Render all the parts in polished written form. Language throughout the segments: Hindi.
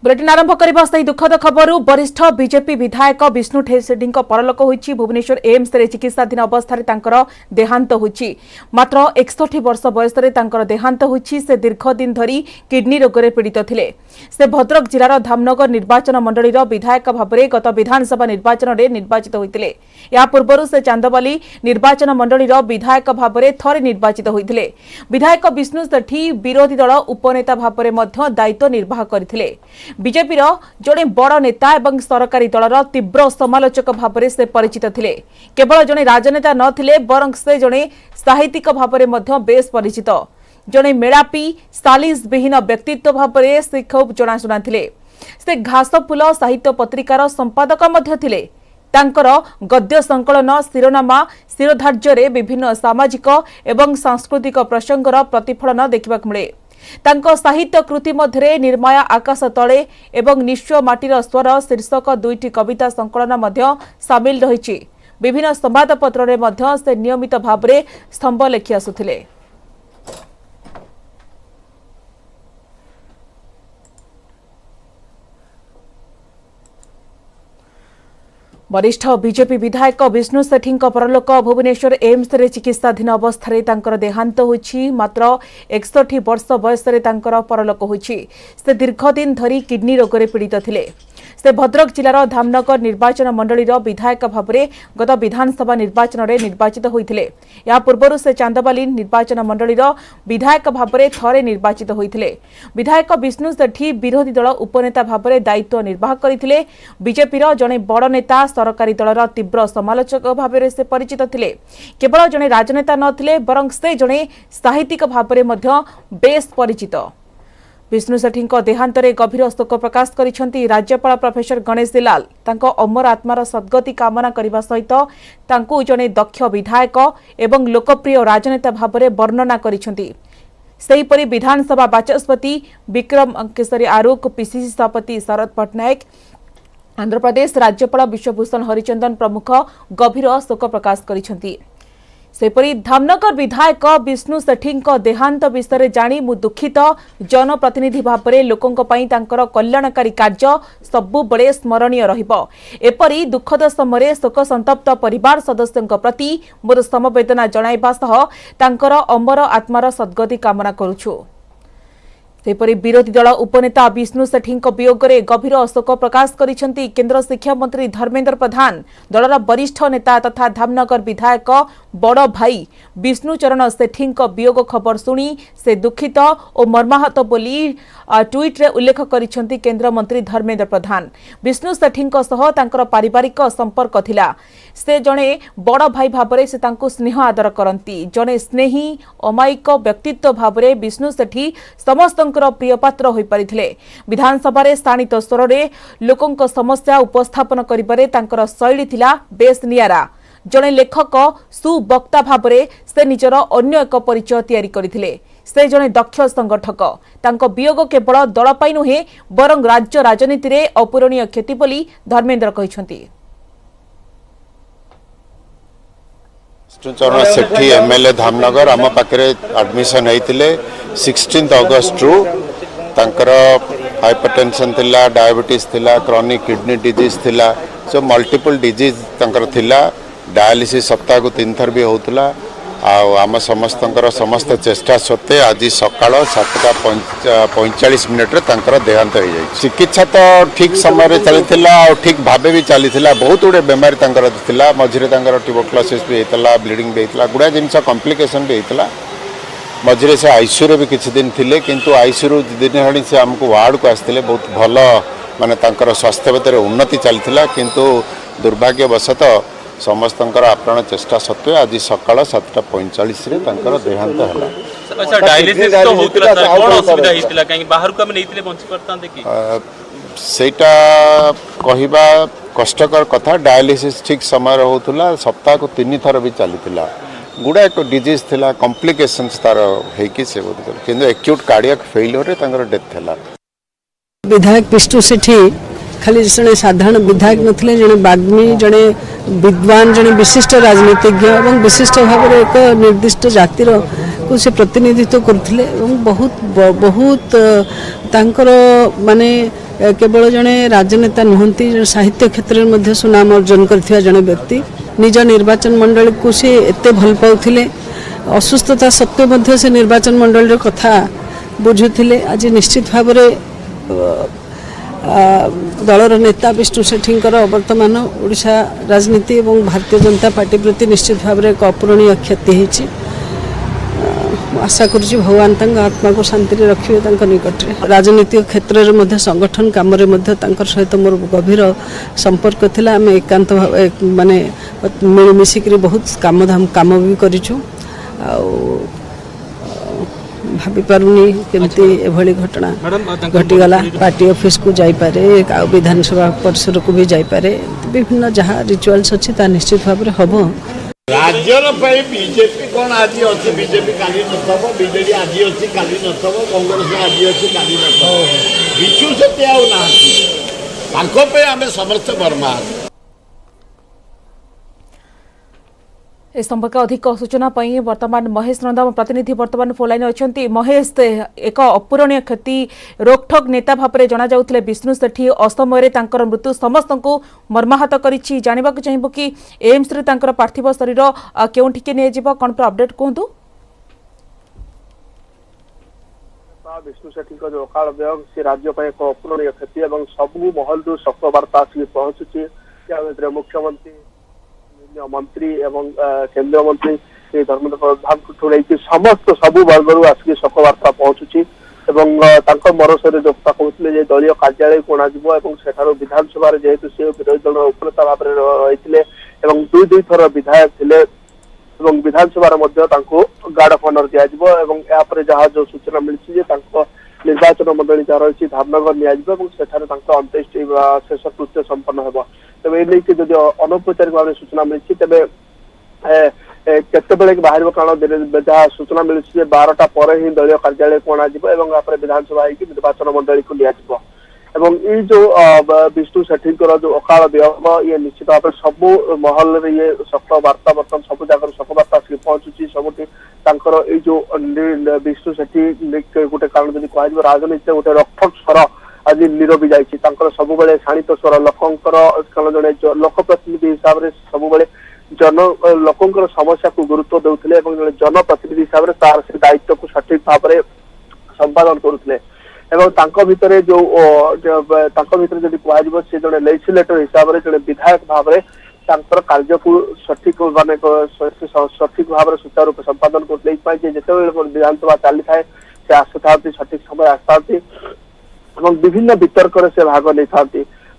बुलेटिन आरंभ करबा सही दुखद खबर वरिष्ठ बीजेपी विधायक विष्णु सेठी परलोक होईछि। भुवनेश्वर एम्स रे चिकित्साधीन अवस्था देहांत होईछि। मात्र 61 वर्ष बयस देहांत होईछि। से दीर्घ दिन धरी किडनी रोग रे पीड़ित थिले। से भद्रक जिलार धामनगर निर्वाचन मंडलीर विधायक भाबरे गत विधानसभा निर्वाचन में निर्वाचित होइतिले। या पूर्व से चांदबाली निर्वाचन मंडलीर विधायक भाबरे थरे निर्वाचित होइतिले। विधायक विष्णु सेठी विरोधी दल उपनेता भाबरे मध्य दायित्व निर्वाह करथिले। बीजेपी जड़े बड़ नेता एवं सरकारी दलर तीव्र समालोचक भाव से परिचित थिले। केवल जड़े राजनेता नथिले बरं से जड़े साहित्यिक भाव में बेस परिचित। जड़े मेलापी सालिस विहीन व्यक्तित्व भाव से खूब जनाशुना थिले। से घासफुल साहित्य पत्रिकार संपादक मध्य थिले। तांकर गद्य संकलन शिरोनामा शिरोधार्य विभिन्न सामाजिक एवं सांस्कृतिक प्रसंगर प्रतिफलन देखा मिले। तांको साहित्य कृति मध्य निर्माया आकाश तले एवं निश्चय माटीर स्वर शीर्षक दुईटी कविता संकलन मध्य सामिल रही। विभिन्न संवादपत्र रे मध्य से नियमित भाव में स्तंभ लेखि आसुथिले। वरिष्ठ बीजेपी विधायक विष्णु सेठी परलोक भुवनेश्वर एम्स रे चिकित्साधीन अवस्था देहांत होईछि। मात्र 61 वर्ष बयस परलोक होईछि। से दीर्घ दिन धरी किडनी रोग रे पीड़ित थिले। से भद्रक जिलार धामनगर निर्वाचन मंडलीर विधायक भाबरे गत विधानसभा निर्वाचन में निर्वाचित होइतिले। या पूर्व से चांदबाली निर्वाचन मंडलीर विधायक भाबरे थरे निर्वाचित होइतिले। विधायक विष्णु सेठी विरोधी दल उपनेता भाबरे दायित्व निर्वाह करथिले। बीजेपीर जड़े बड़ नेता सरकारी दलर तीव्र समालोचक भाव से परिचित थिले। केवल जड़े राजनेता नथिले बरं से जड़े साहित्यिक भाव में बेस परिचित। विष्णु सेठी देहांत रे गभीर शोक प्रकाश करिसेंती राज्यपाल प्रोफेसर गणेश लाल। तांको अमर आत्मार सद्गति कामना करने सहित तांको जड़े दक्ष विधायक एवं लोकप्रिय राजनेता भाव में वर्णना करिसेंती। सेहीपरि विधानसभा बाचस्पति विक्रम केसरी आरुख, पीसीसी सभापति शरद पट्टनायक, आंध्र प्रदेश राज्यपाल विश्वभूषण हरिचंदन प्रमुख गभीर शोक प्रकाश करिसेंती। सेपरी धामनगर विधायक विष्णु सेठी देहांत विषय जानी मु दुखित। जनप्रतिनिधि भाव में लोकों तांकर कल्याणकारी कार्य सबु बड़े स्मरणीय रहिबो। एपरी दुखद समय शोक संतप्त परिवार सदस्यों प्रति मोर समवेदना जणाइबा सह तांकर अमर आत्मार सद्गति कामना करुछु। सेपरी विरोधी दल उपनेता विष्णु सेठी वियोग में गभीर शोक प्रकाश करिसेंती केंद्र शिक्षा मंत्री धर्मेंद्र प्रधान। दलर वरिष्ठ नेता तथा धामनगर विधायक बड़ भाई विष्णु चरण सेठी वियोग खबर सुनी से दुखित और मर्माहत बोली ट्वीट रे उल्लेख करिसेंती केंद्र मंत्री धर्मेंद्र प्रधान। विष्णु सेठी तांकर पारिवारिक संपर्क थिला। से जड़े बड़ भाई भाव से तांको स्नेह आदर करती। जड़े स्नेही अमायिक व्यक्तित्व भाव में विष्णु सेठी समस्त प्रिय पात्र हो पारिथिले। विधानसभा स्थानित स्वर में लोकों समस्या उपस्थापन करिबारे तांकर शैली थिला बेस नियारा। जड़े लेखक सुवक्ता भाव में से निजर अन्य एक परिचय तैयारी करथिले। से जड़े दक्ष संगठक। तांको वियोग केवल दल पाई नुहे बरं राज्य राजनीति रे अपूरणीय क्षति बोली धर्मेंद्र कहिसेंती। चरण सेठी एमएलए धामनगर आम पाखे एडमिशन होते 16 अगस्ट रु तांकर हाइपरटेंशन थिला, डायबिटीज थिला, क्रॉनिक किडनी डिजीज थिला, सो मल्टीपल डिजीज तांकर थिला। डायलिसिस सप्ताह को 3 थर भी होतला। आम समस्त चेष्टा सत्वे आज सकाळ 7:45 मिनट देहांत हो जाए। चिकित्सा तो ठीक समय चली ठीक भाव भी चली बहुत गुड़े बेमारी थिला। मझे ट्यूबरक्लोसिस भी होता, ब्लीडिंग भी होता, गुड़ा जिन कॉम्प्लिकेशन भी होता। मझे से आईसीयू भी किसी दिन थिले किंतु आईसीयू दिन से आमको वार्ड को आसते बहुत भल माने स्वास्थ्य भितर उन्नति चलता किंतु दुर्भाग्यवशतः समस्त आप्राण चेष्टा सत्वे आज सकाळ 7:45 देहांत है। अच्छा डायलिसिस तो होतला सर कोन असुविधा हितला काई बाहर को हम नैतिले बंची परतांते की सेटा कहिबा कष्टकर कथा। डायलिसिस ठीक समय होतला, सप्ताह को 3 थर भी चलीथिला। गुड़ा एक डिजीज थिला, कॉम्प्लिकेशंस तार हेकी से बोल किंतु एक्यूट कार्डियक फेलियर रे तांगर डेथ थिला। विधायक विष्णु सेठी खाली जड़े साधारण विधायक नथिले, जड़े बाग्मी, जड़े विद्वान, जड़े विशिष्ट राजनीतिज्ञ और विशिष्ट भाव में एक निर्दिष्ट जातिर को से प्रतिनिधित्व करथिले एवं बहुत बहुत तांकर माने केवल जड़े राजनेता नुहंती साहित्य क्षेत्र में सुनाम अर्जन करथिया जड़े व्यक्ति निज निर्वाचन मंडल को से एते भल पाउथिले असुस्थता सत्वे मध्य से निर्वाचन मंडल कथा बुझुथिले आज निश्चित भाव दलर नेता विष्णु सेठींकर वर्तमान ओडिशा राजनीति एवं भारतीय जनता पार्टी प्रति निश्चित भाव एक अपूरणीय क्षति होती आशा करुच्ची भगवान आत्मा को शांति रखिए निकट में राजनीतिक क्षेत्र में संगठन काम सहित मोर गभीर संपर्क थिला आम एकांत माने मिलमिशिक बहुत काम भी करूँ भाभी पारुनी केमती एभली घटना घटीगला पार्टी ऑफिस को जाइपारे विधानसभा परिसर को भी जाइपारे विभिन्न जहाँ रिचुअल्स अच्छी ता निश्चित भाव में हम राज्यर बीजेपी कौन आज अच्छे बीजेपी काली नथब बीजेडी आज अच्छी काली नथब कांग्रेस आज अच्छी काली नथब विचु से आम समस्त बर्मा ए संपर्क अधिक सूचना पाई वर्तमान महेश नंदा प्रतिनिधि वर्तमान फोन अच्छा महेश एक अपूरणीय क्षति रोकठोक नेता भाव में जना जाउथिले विष्णु सेठी असमय मृत्यु समस्त को मर्माहत करिछि जानिबा को चाहिबो कि एम्स रे तांकर पार्थिव शरीर केउठिके ने जिवो कोन पर अपडेट कहतु विष्णु सेठी जो अकाल वियोग से राज्य एक अपूरणीय क्षति और सबू महल शोक वार्ता आसिक पहुंचुची मुख्यमंत्री मंत्री एवं केंद्र मंत्री धर्मेंद्र प्रधान को लेकिन समस्त सबू वर्ग आसिक शोक वार्ता पहुंचुची मरशरी जो कहते दलीय कार्यालय को अणाजिव विधानसभा जेहेतु से विरोधी दल उपनेता भाव में रही दुई थर विधायक थे विधानसभा गार्ड ऑफ ऑनर दिपर जहाँ जो सूचना मिली निर्वाचन मंडली जहाँ रही धामनगर निपर अंत्येष्टि शेष कृत्य संपन्न हो तेज जदि अनौपचारिक भाव में सूचना मिली तेज केतबेले बाहर कारण जहाँ सूचना मिली 12टा पर ही दलीय कार्यालय को अणाजिव विधानसभा निर्वाचन मंडली को लिया ये जो विष्णु सेठी जो अकाल वियोग ये निश्चित भाव सबू महल ये शोक वार्ता बर्तमान सब जगह शोक वार्ता आसिक पहुंचुची सबुठी ये जो विष्णु सेठी गोटे कारण जब कह राजनीति गोटे रक्षक स्वर आज नीरवी जाइए सब शाणित स्वर लोकंर जड़े लोकप्रतिनिधि हिसाब से सब जन लोकंर समस्या को गुरुत्व देउथिले जड़े जनप्रतिनिधि हिसाब से तार से दायित्व को सठिक भाव में संपादन करुले भितर जो जब कह जड़े लेजिस्लेटर हिसाब से जड़े विधायक भाव में कार्य को सठिक मान सठिक भाव में सुचारू रूप संपादन करते जिते विधानसभा चली थाए से आसुता सठिक समय आसता विभिन्न वितर्क से भाग नहीं था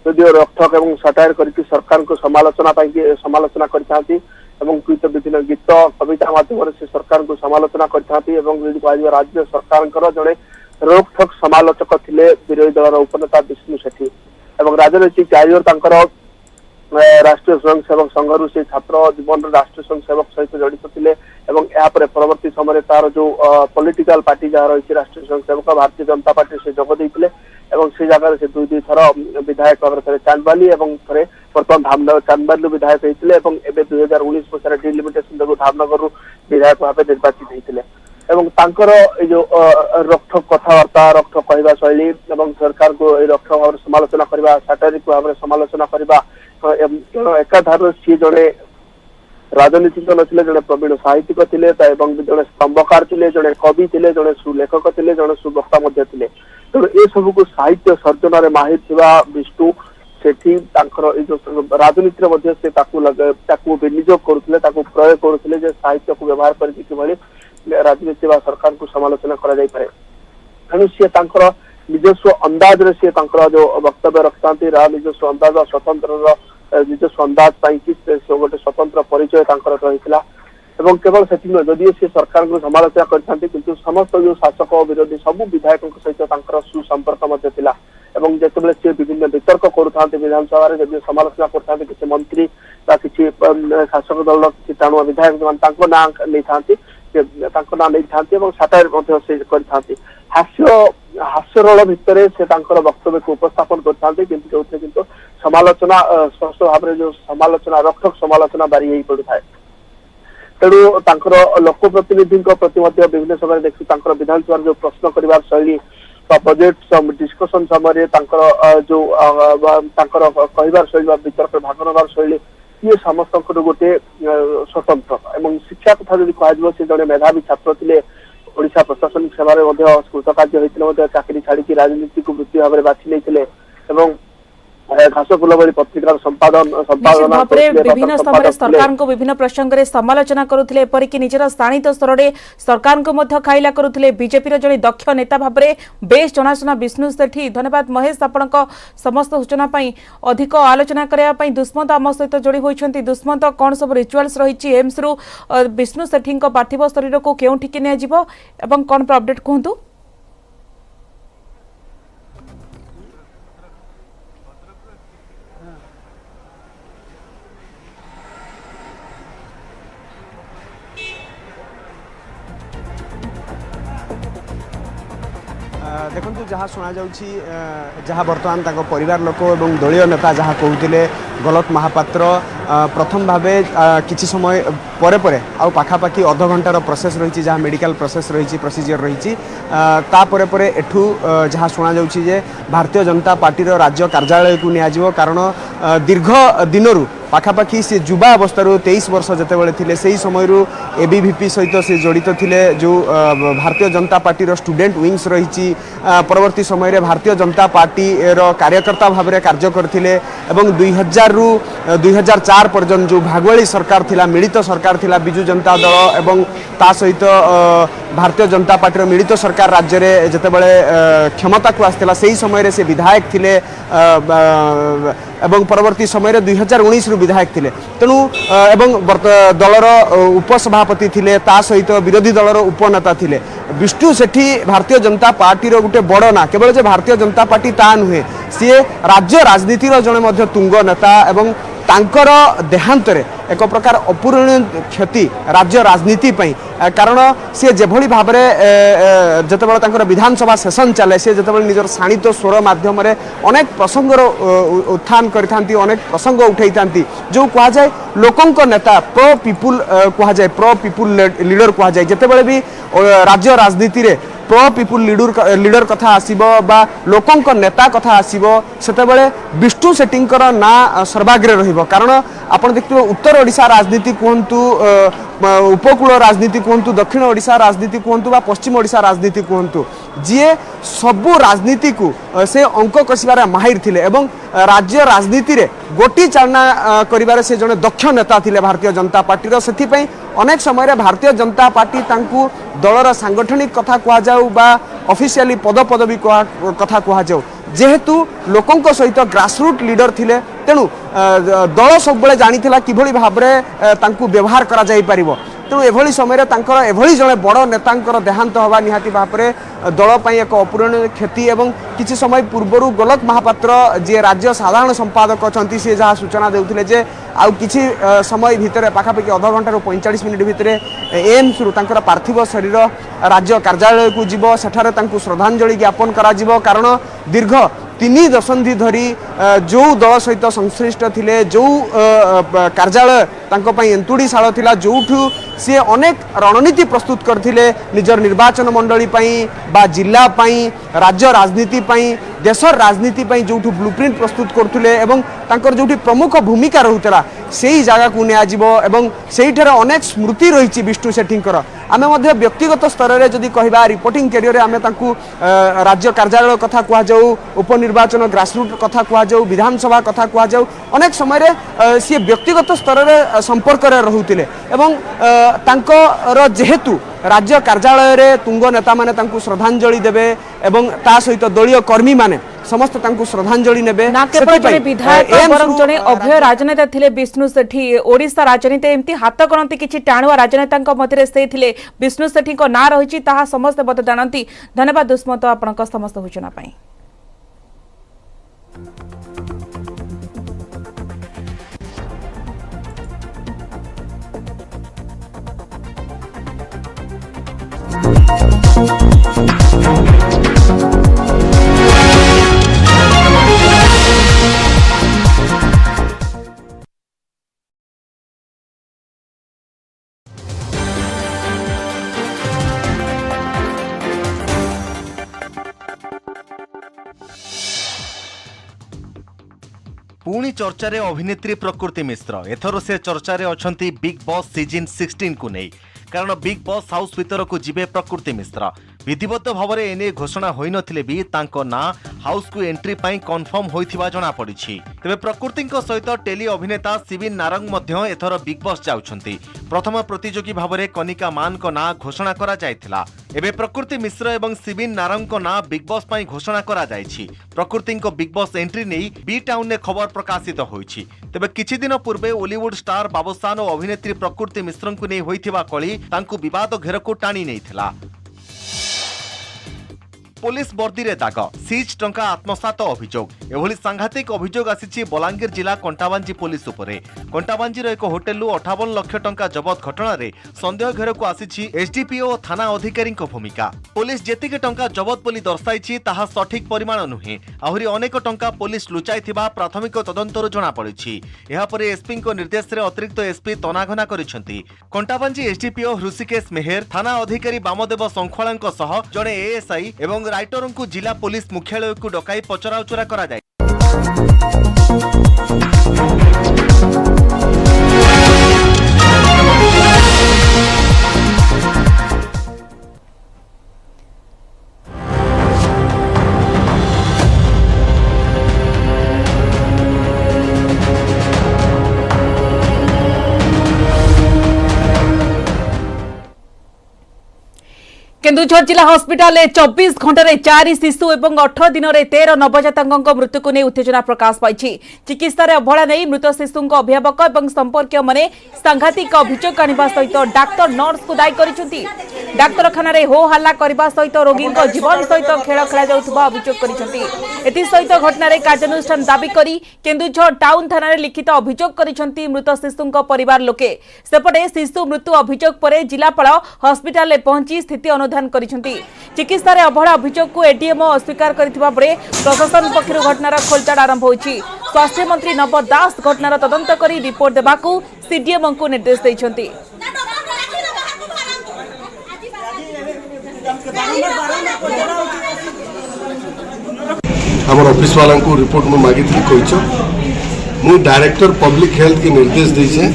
यदि रक्षक और सटायर करके सरकार को समालोचना करते विभिन्न गीत कविता मध्यम से सरकार को समालोचना करते राज्य सरकार जड़े रोकठोक समालोचक थे विरोधी दल उपनेता विष्णु सेठी और राजनैतिक कैरियर राष्ट्रीय स्वयंसेवक संघ से छात्र जीवन राष्ट्रीय स्वयंसेवक सहित जड़ित थे परवर्ती समय तार जो पॉलिटिकल पार्टी जहाँ रही राष्ट्रीय स्वयंसेवक भारतीय जनता पार्टी से जोगदे से जगह से दुई थर विधायक भाव में चांदबाली थे बर्तमान चांदबाली विधायक होते 2019 मसीह डिलिमिटेशन जो धामनगर विधायक भाव निर्वाचित होते जो रक्षक कथबार्ता रक्षक कहवा शैली सरकार को रक्षक भाव समालोचना करने साटारिक भाव में समालोचना करने एकाधार सी जड़े राजनीतिक नथिले जड़े प्रवीण साहित्यिक थे जड़े स्तंभकार थे जड़े कवि थे जड़े सुलेखक थे जड़े सुवक्ता थे तेणु ये सब को साहित्य सर्जन माहिर थी विष्णु सेठी जो राजनीति विनियोग करुले प्रयोग करुले साहित्य को व्यवहार करके राजनीति सरकार को समालोचना करें तेणु सी निजस्व अंदाज सी जो वक्तव्य रखता निजस्व अंदाज स्वतंत्र निजस्व अंदाज गोटे स्वतंत्र परिचय रही केवल से जदि से सरकार को समालोचना करते किंतु समस्त जो शासक विरोधी सबू विधायकों सहित सुसंपर्क जिते सी विभिन्न वितर्क करुता विधानसभा जब समालोचना करते किसी मंत्री किसी शासक दल किसी टाणुआ विधायक जो ना नहीं ना नहीं था साटायर करते हास्यरल भितर से वक्तव्य को उपस्थापन करते किंतु समालोचना स्पष्ट भाव में जो समालोचना रक्षक समालोचना बारी पड़ू था तेणु तांकर लोक प्रतिनिधि प्रति विभिन्न समय देखु तांकर विधानसभा जो प्रश्न करिवार शैली बजेट डिस्कशन समय जो कहबार शैली वितर्क भाग नबार शैली ये समस्त गोटे स्वतंत्र एवं शिक्षा कथा जब कह से जड़े मेधावी छात्र थे ओडिशा प्रशासनिक सेवा कृतकार्य होते चाकरी छाड़ी राजनीति को वृत्ति भाव में बाछि नहीं घासफुल भली पत्रिकार संपादन विभिन्न समय सरकार को विभिन्न प्रसंग में समालोचना करुले एपरिक निजर स्थानीय स्तर में सरकार को मध्य खाइला करुले बीजेपी जड़े दक्ष नेता भाव में बेस जनाशुना विष्णु सेठी। धन्यवाद महेश आपण समस्त सूचना अधिक आलोचना करने दुष्मंत आम सहित जोड़ी होती दुष्मंत कौन सब रिचुआल्स रही एम्स रु विष्णु सेठी पार्थिव शरीर को केउठिकी नियाजिबो एवं कौन अपडेट कहतु। देखु जहाँ शुणा जहाँ बर्तमान परिवार लोक और दलीय नेता जहाँ कहते गलत महापात्र प्रथम भाव किसी समय परे परे आउ पाखापाखि अध घंटार प्रोसेस रही जहाँ मेडिकल प्रोसेस रही प्रोसीजर रही तापर पर एठू जहाँ शुणा जे भारतीय जनता पार्टी राज्य कार्यालय को नियाजिबो कारण दीर्घ दिनरू पाखापाखि से युवा अवस्था 23 वर्ष जितेबाला थे से समय एबीवीपी सहित से जड़ित थे जो Bharatiya Janata party student wings रही परवर्ती समय भारतीय जनता पार्टी कार्यकर्ता भाव में कार्य करते 2000 रु 2004 पर्यंत जो भागवली सरकार थिला मिलित सरकार थिला बिजु जनता दल एवं ता सहित भारतीय जनता पार्टी मिलित सरकार राज्य में जितेबाला क्षमता को आसला से समय से विधायक थिले एवं परवर्ती समय 2019 रु विधायक थिले तेणु एवं दलर उपसभापति थिले ता सहित विरोधी दलर उपनेता थिले विष्णु सेठी भारतीय जनता पार्टी गोटे बड़ ना केवल जे भारतीय जनता पार्टी ता नुहे सी राज्य राजनीति जड़े तुंग नेता एवं तांकर देहांत एक प्रकार अपूरणीय क्षति राज्य राजनीति कारण सी जेभली भाव में जितेबाला विधानसभा सेशन चले सी जितेबाला निजर शाणित स्वर माध्यम अनेक प्रसंगर उत्थान करथांती अनेक प्रसंग उठाई जो कह जाए लोकंक नेता प्रो पीपुल कह जाए प्रो पीपुल लीडर कह जाए जितेबाला भी राज्य राजनीति रे प्रो पीपुल लीडर कथा आसीबो बा लोकंक नेता कथा आसीबो सेतेबेले विष्णु सेठींकर ना सर्वाग्रे रहिबो कारण आपण देखिबो उत्तर ओडिशा राजनीति कहंतु उपकूल राजनीति कहंतु दक्षिण ओडिशा राजनीति कहंतु बा पश्चिम ओडिशा राजनीति कहंतु जीए सबु राजनीति को से अंक कसिबार माहिर थिले एवं राज्य राजनीति रे गोटी चालना करिबार से जने दक्ष नेता थिले भारतीय जनता पार्टी रो सेथि पई अनेक समय भारतीय जनता पार्टी तांकु दलर सांगठनिक कथा कह जाऊ बा ऑफिशियली पद पदवी कथा कह जाऊ जेहेतु लोकंक सहित ग्रासरूट लीडर थिले तेणु दल सब जानी किभली भाव में तांकु व्यवहार करा जाई परिबो तेणु एभली समय एभली जड़े बड़ नेता देहांत हवा निहाती भाव में दल पर एक अपूरणीय क्षति एवं किसी समय पूर्वर गोलक महापात्र जी राज्य साधारण संपादक अच्छा सी जहाँ सूचना देते जे आउ किसी समय भितर पाखापाखि अध घंटा 45 मिनिट भितर एम्स रु तांकर पार्थिव शरीर राज्य कार्यालय को जीव सेठारे तांकु श्रद्धांजलि ज्ञापन करा जीव कारण दीर्घ 3 दशंधि धरी जो दल सहित संश्लिष्ट थिले जो कार्यालय तांको पई एंतुड़ीशाल थिला जोठू सी अनेक रणनीति प्रस्तुत करथिले निजर निर्वाचन मंडली पई बा जिला पई राज्य राजनीति पई देशर राजनीति पई जोठू ब्लूप्रिंट प्रस्तुत करथुले एवं तांकर जोठी प्रमुख भूमिका रहुतला सेही जगह को नियाजिबो एवं सेहीठार अनेक स्मृति रही विष्णु सेठींकर आमे मध्य व्यक्तिगत स्तर में जदि कहबा रिपोर्टिंग कैरियर आमे तांकु राज्य कार्यालय कथा कह जाऊ उपनिर्वाचन ग्रासरूट कथा कह जाऊ विधानसभा कथा कह जाऊ अनेक समय सी व्यक्तिगत स्तर में संपर्क रहुतिले एवं तांकर जेहेतु राज्य कार्यालय रे तुंग नेता माने तांकु श्रद्धांजलि देबे एवं ता सहित दलीय कर्मी माने समस्त तांकु श्रद्धांजलि नेबे ना केवल जने विधायक बरं जने अभय राजनेता थिले विष्णु सेठी ओडिशा राजनीति एमती हाथ गणती किछि टाणुआ राजनेतांक मध्यरे से थिले विष्णु सेठी को ना रहिछि ताहा समस्त बत जानती। धन्यवाद दुष्मंत आपनक समस्त सूचना पई। पुणी चर्चारे अभिनेत्री प्रकृति मिश्र एथर से चर्चारे अछंती बिग बॉस सीजन 16 को नहीं कारण बिग बॉस हाउस भीतर को जिबे प्रकृति मिश्र विधिवत भाव में एने घोषणा होई नथिले भी तांको ना हाउस को एंट्री पाई कन्फर्म होइथिबा जणा पड़िछि। तेबे प्रकृति सहित टेली अभिनेता सिबिन नारंग मध्य एथर बिग बॉस जाउछंती। प्रथम प्रतियोगी भाव में कनिका मान को ना घोषणा करा जायथिला। एबे प्रकृति मिश्र एवं सिबिन नारंग को ना बिग बॉस पाई घोषणा करा जायछि। प्रकृति बिग बॉस एंट्री नहीं बी टाउन ने खबर प्रकाशित होइछि। तेबे किछि दिन पूर्वे बॉलीवुड स्टार बाबूसान और अभिनेत्री प्रकृति मिश्र को नहीं होइथिबा कली तांकु विवाद घेरको टाणी नैथिला। पुलिस वर्दी रे दाग सीज टंका आत्मसात अभियोग एभली सांघातिक अभियोग आसीछि बलांगीर जिला कंटाबांजी पुलिस उपरे। कंटाबांजीर एक होटेलु 58 लाख टंका जबत घटना रे संदेह घेरको आसीछि एसडीपीओ और थाना अधिकारी भूमिका। पुलिस जेतिके टंका जबत बोली दर्शाइछि ताहा सठिक परिमाण नुहे आहुरी अनेक टंका पुलिस लुचाइथिबा प्राथमिक तदंतरु जणा पड़िछि। एहा परे एसपी को निर्देश रे अतिरिक्त एसपी तनाघना करिसेंति। कंटाबांजी एसडीपीओ हृषिकेश मेहेर थाना अधिकारी बामदेव संखवाळांक सह जणे एएसआई एवं राइटर को जिला पुलिस मुख्यालय को डकाई पचराउचरा करा जाय। केन्दुझर जिला हस्पिटाल 24 घंटे 4 शिशु और 18 दिन में 13 नवजातक मृत्यु को नहीं उत्तेजना प्रकाश पाई। चिकित्सा अवहेला नहीं मृत शिशु अभिभावक और संपर्क मैंने सांघातिक अभियोग आने सहित डाक्तर नर्स को दायी कर डाक्तखाना हो हल्ला करने सहित रोगी जीवन सहित खेल खेल अभियोग कर घटना कार्यानुष्ठान दाबी कर केन्दुझर टाउन थाना लिखित अभियोग कर मृत शिशु परिवार लोके। सेपटे शिशु मृत्यु अभियोग पर जिलापाल हस्पिटाल पहुंची स्थिति अनुधान चिकित्सा अवहेला अभियोग को एडीएम अस्वीकार करथिबा बेले प्रशासन पक्षर घटनार खोलताड़ आरंभ होइछि। स्वास्थ्य मंत्री नव दास घटनार तदंत करी रिपोर्ट देबाकू सीडीएम को निर्देश दैछन्ति। हमर ऑफिस वाला को रिपोर्ट में मागी थी कहिछो मु डायरेक्टर पब्लिक हेल्थ के निर्देश दैछे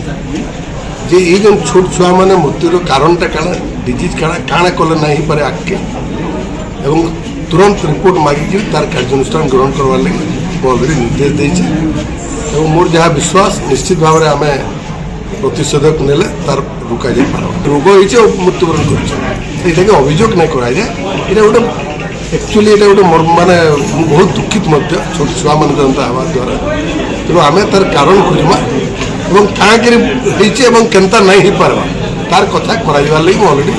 जे ये जो छोट छुआ माने मृत्युर कारणटा काना डिजीज काना कले नहीं पारे आगे एवं तुरंत रिपोर्ट मागिक तार कार्यानुष्ठान ग्रहण करवार लगे अलरेडी निर्देश देते मोर जहाँ विश्वास निश्चित भाव में आम प्रतिषेधक नेले तार रुका जाए पार रोग हो मृत्युवरण कर अभियोग नहीं कराए गोटे एक्चुअली ये गोटे माने बहुत दुखित छोट छुआ मान हवा द्वारा तेणु आम तार कारण खोजा এবং কাঁকরি হইছে এবং কেনতা নাই হি পারবা তার কথা করাইবার লাগি অলরেডি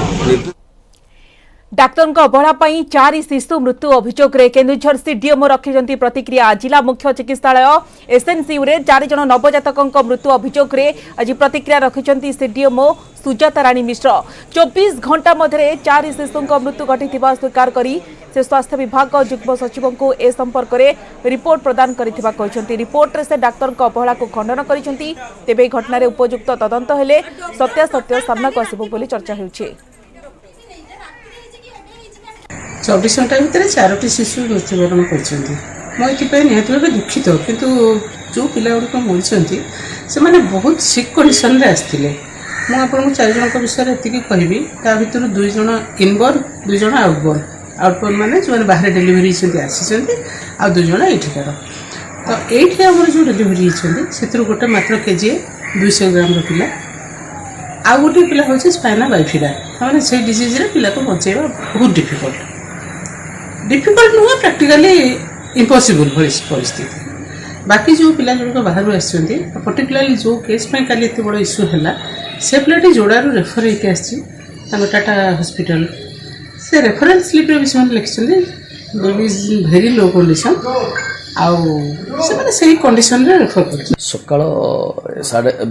डाक्तर अवहेला 4 शिशु मृत्यु अभियोग केन्दुझर सीडीएम रखिंट प्रतिक्रिया। जिला मुख्य चिकित्सालय एसएनसीयू रे 4 जन नवजातक मृत्यु अभियोग आज प्रतिक्रिया रखिंट सीडीएम सुजाता राणी मिश्र। 24 घंटा मध्य 4 शिशु मृत्यु घटी स्वीकार कर से स्वास्थ्य विभाग युग्म सचिव को ए संपर्क में रिपोर्ट प्रदान कर रिपोर्ट से डाक्तर अवहेला को खंडन कर घटना उपयुक्त तदंत हेले सत्यासत्य सामना को आसिबो बोली चर्चा होउछि। 24 घंटा भितर 4टी शिशु मृत्युवरण कर निहत भाव दुखित किंतु जो पिला गुड़िक मरीचंती से माने बहुत सिक कंडीशन रे आसथिले। मु आपन 4 जन विषय एतिकी कहबी ता भितर 2 जन इनबोर्न 2 जन आउटबोर्न माने जो बाहर डेलीवरी आसी आ 2 जन एठिकार तो एठी हमर जो डेलीवरी से गोटे मात्र केजी 200 ग्राम पिला आ गोटे पिला हूँ स्पाइना बाइफिरा मैंने से डिजीज रे पिला को बचाइबा बहुत डिफिकल्ट नुह प्रैक्टिकली इम्पॉसिबल परिस्थिति। बाकी जो पिला जो बाहर आसछन्ती पर्टिकुलरली जो केस में काली एत बड़ इश्यू है से पिलाटी जोड़ारू रेफर होकर टाटा हॉस्पिटल से रेफरेंस स्लिप भी लिखिं baby is very low condition से कंडीशन रे रेफर कर सकाळ